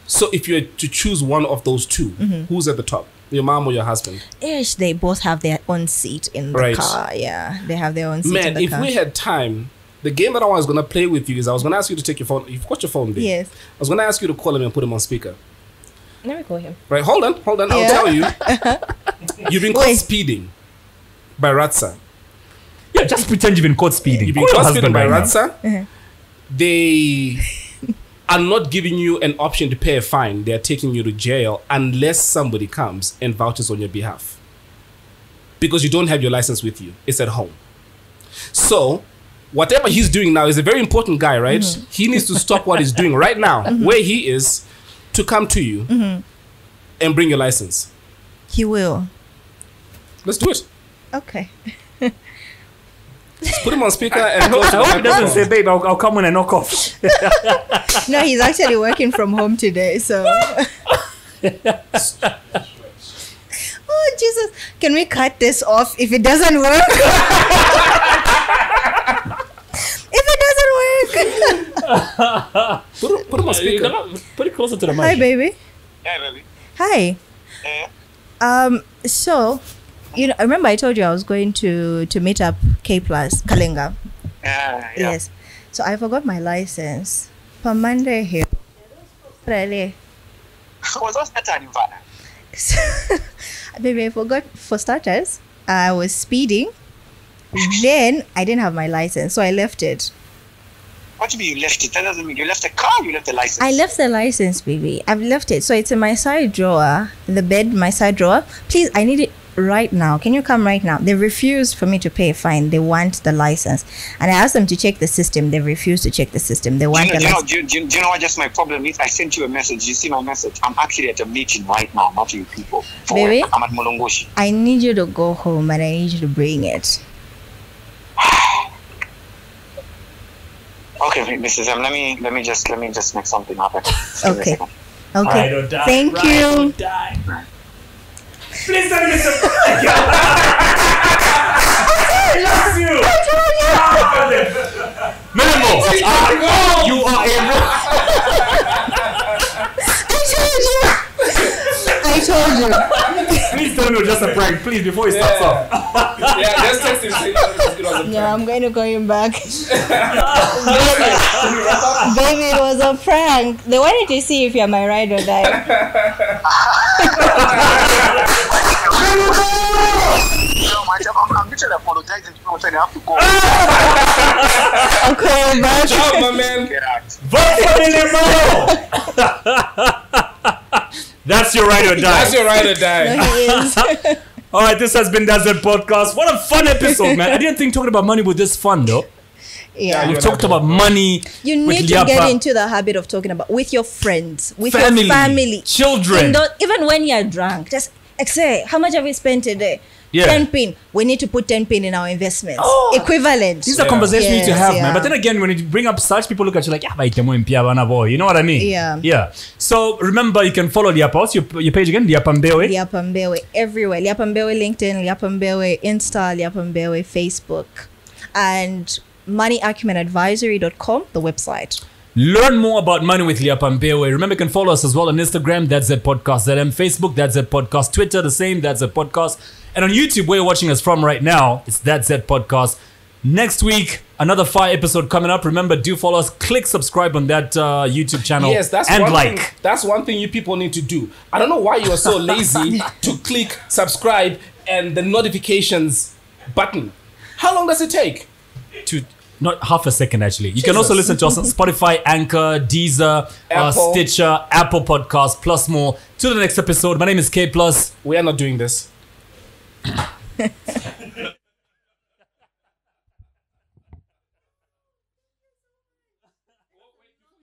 So if you were to choose one of those two, who's at the top? Your mom or your husband?
Ish, they both have their own seat in the car. Yeah, they have their own seat in the car.
Man, if we had time, the game that I was going to play with you is I was going to ask you to take your phone. You've got your phone there.
Yes.
I was going to ask you to call him and put him on speaker.
Let me call him.
Right, hold on. I'll tell you. You've been caught speeding by Ratsa.
Yeah, just pretend you've been caught speeding.
You've been caught speeding by Ratsa. They are not giving you an option to pay a fine. They are taking you to jail unless somebody comes and vouches on your behalf. Because you don't have your license with you. It's at home. So, whatever he's doing now is a very important guy, right? He needs to stop what he's doing right now, where he is, to come to you and bring your license.
He will.
Let's do it.
Okay.
Just put him on speaker and go to the
I hope he doesn't say, babe, I'll come when I knock off.
No, he's actually working from home today, so. Oh, Jesus. Can we cut this off if it doesn't work? If it doesn't work.
Put him on speaker.
Put it closer to the mic.
Hi, baby.
Yeah, baby.
Hi. So, you know, remember I told you I was going to meet up K Plus Kalenga.
Yeah.
Yes. So I forgot my license. Per Monday here. Really?
Was that time,
Baby, I forgot. For starters, I was speeding. Then I didn't have my license, so I left it.
What do you mean you left it? That doesn't mean you left the car, you left the license.
I left the license, baby. I've left it. So it's in my side drawer, the bed, my side drawer. Please, I need it right now. Can you come right now? They refused for me to pay a fine. They want the license. And I asked them to check the system. They refused to check the system. They want the license.
Do you know what just my problem is? I sent you a message. You see my message? I'm actually at a meeting right now, not you people.
Baby,
I'm at Molongoshi.
I need you to go home and I need you to bring it.
Okay, Mrs. M, let me just make something happen.
Okay.
Ride or die.
Thank
Ride
you.
or die. Please don't miss a I love you. Memo, you are a
I told you.
Please tell me it was just a prank, please, before he starts off.
Yeah, just text him. Say it was a prank.
Yeah, I'm going to call him back. Baby, it was a prank. They wanted to see if you're my ride or die.
I'm literally apologizing to you. I have to go.
I'll call him back.
Good job, my man.
Get out.
Vote for Limo! That's your ride or die.
That's your ride or die.
No, he is.
All right, this has been Zed Podcast. What a fun episode, man. I didn't think talking about money was this fun, though.
Yeah.
We've talked about money.
You need to get into the habit of talking about with your friends, with your family,
children.
Even when you're drunk, just say, how much have we spent today?
Yeah.
10 pin. We need to put 10 pin in our investments. Equivalent.
These are conversations you need to have,
Yes,
man. But then again, when you bring up such, people look at you like, yeah, you know what I mean?
Yeah.
Yeah. So remember, you can follow Lyapa. What's your page again? Lyapa Mbewe?
Lyapa Mbewe everywhere. Lyapa Mbewe LinkedIn, Lyapa Mbewe Insta, Lyapa Mbewe Facebook, and moneyacumenadvisory.com, the website.
Learn more about money with Lyapa Mbewe. Remember, you can follow us as well on Instagram, that's Zed Podcast ZM, Facebook, that's Zed Podcast, Twitter, the same, that's Zed Podcast. And on YouTube, where you're watching us from right now, it's That's Zed Podcast. Next week, another 5 episode coming up. Remember, do follow us. Click subscribe on that YouTube channel.
Yes, that's
and
one
like.
thing. That's one thing you people need to do. I don't know why you are so lazy to click subscribe and the notifications button. How long does it take?
Not half a second, actually. You can also listen to us on Spotify, Anchor, Deezer, Stitcher, Apple Podcasts, plus more. Till the next episode. My name is K+.
We are not doing this.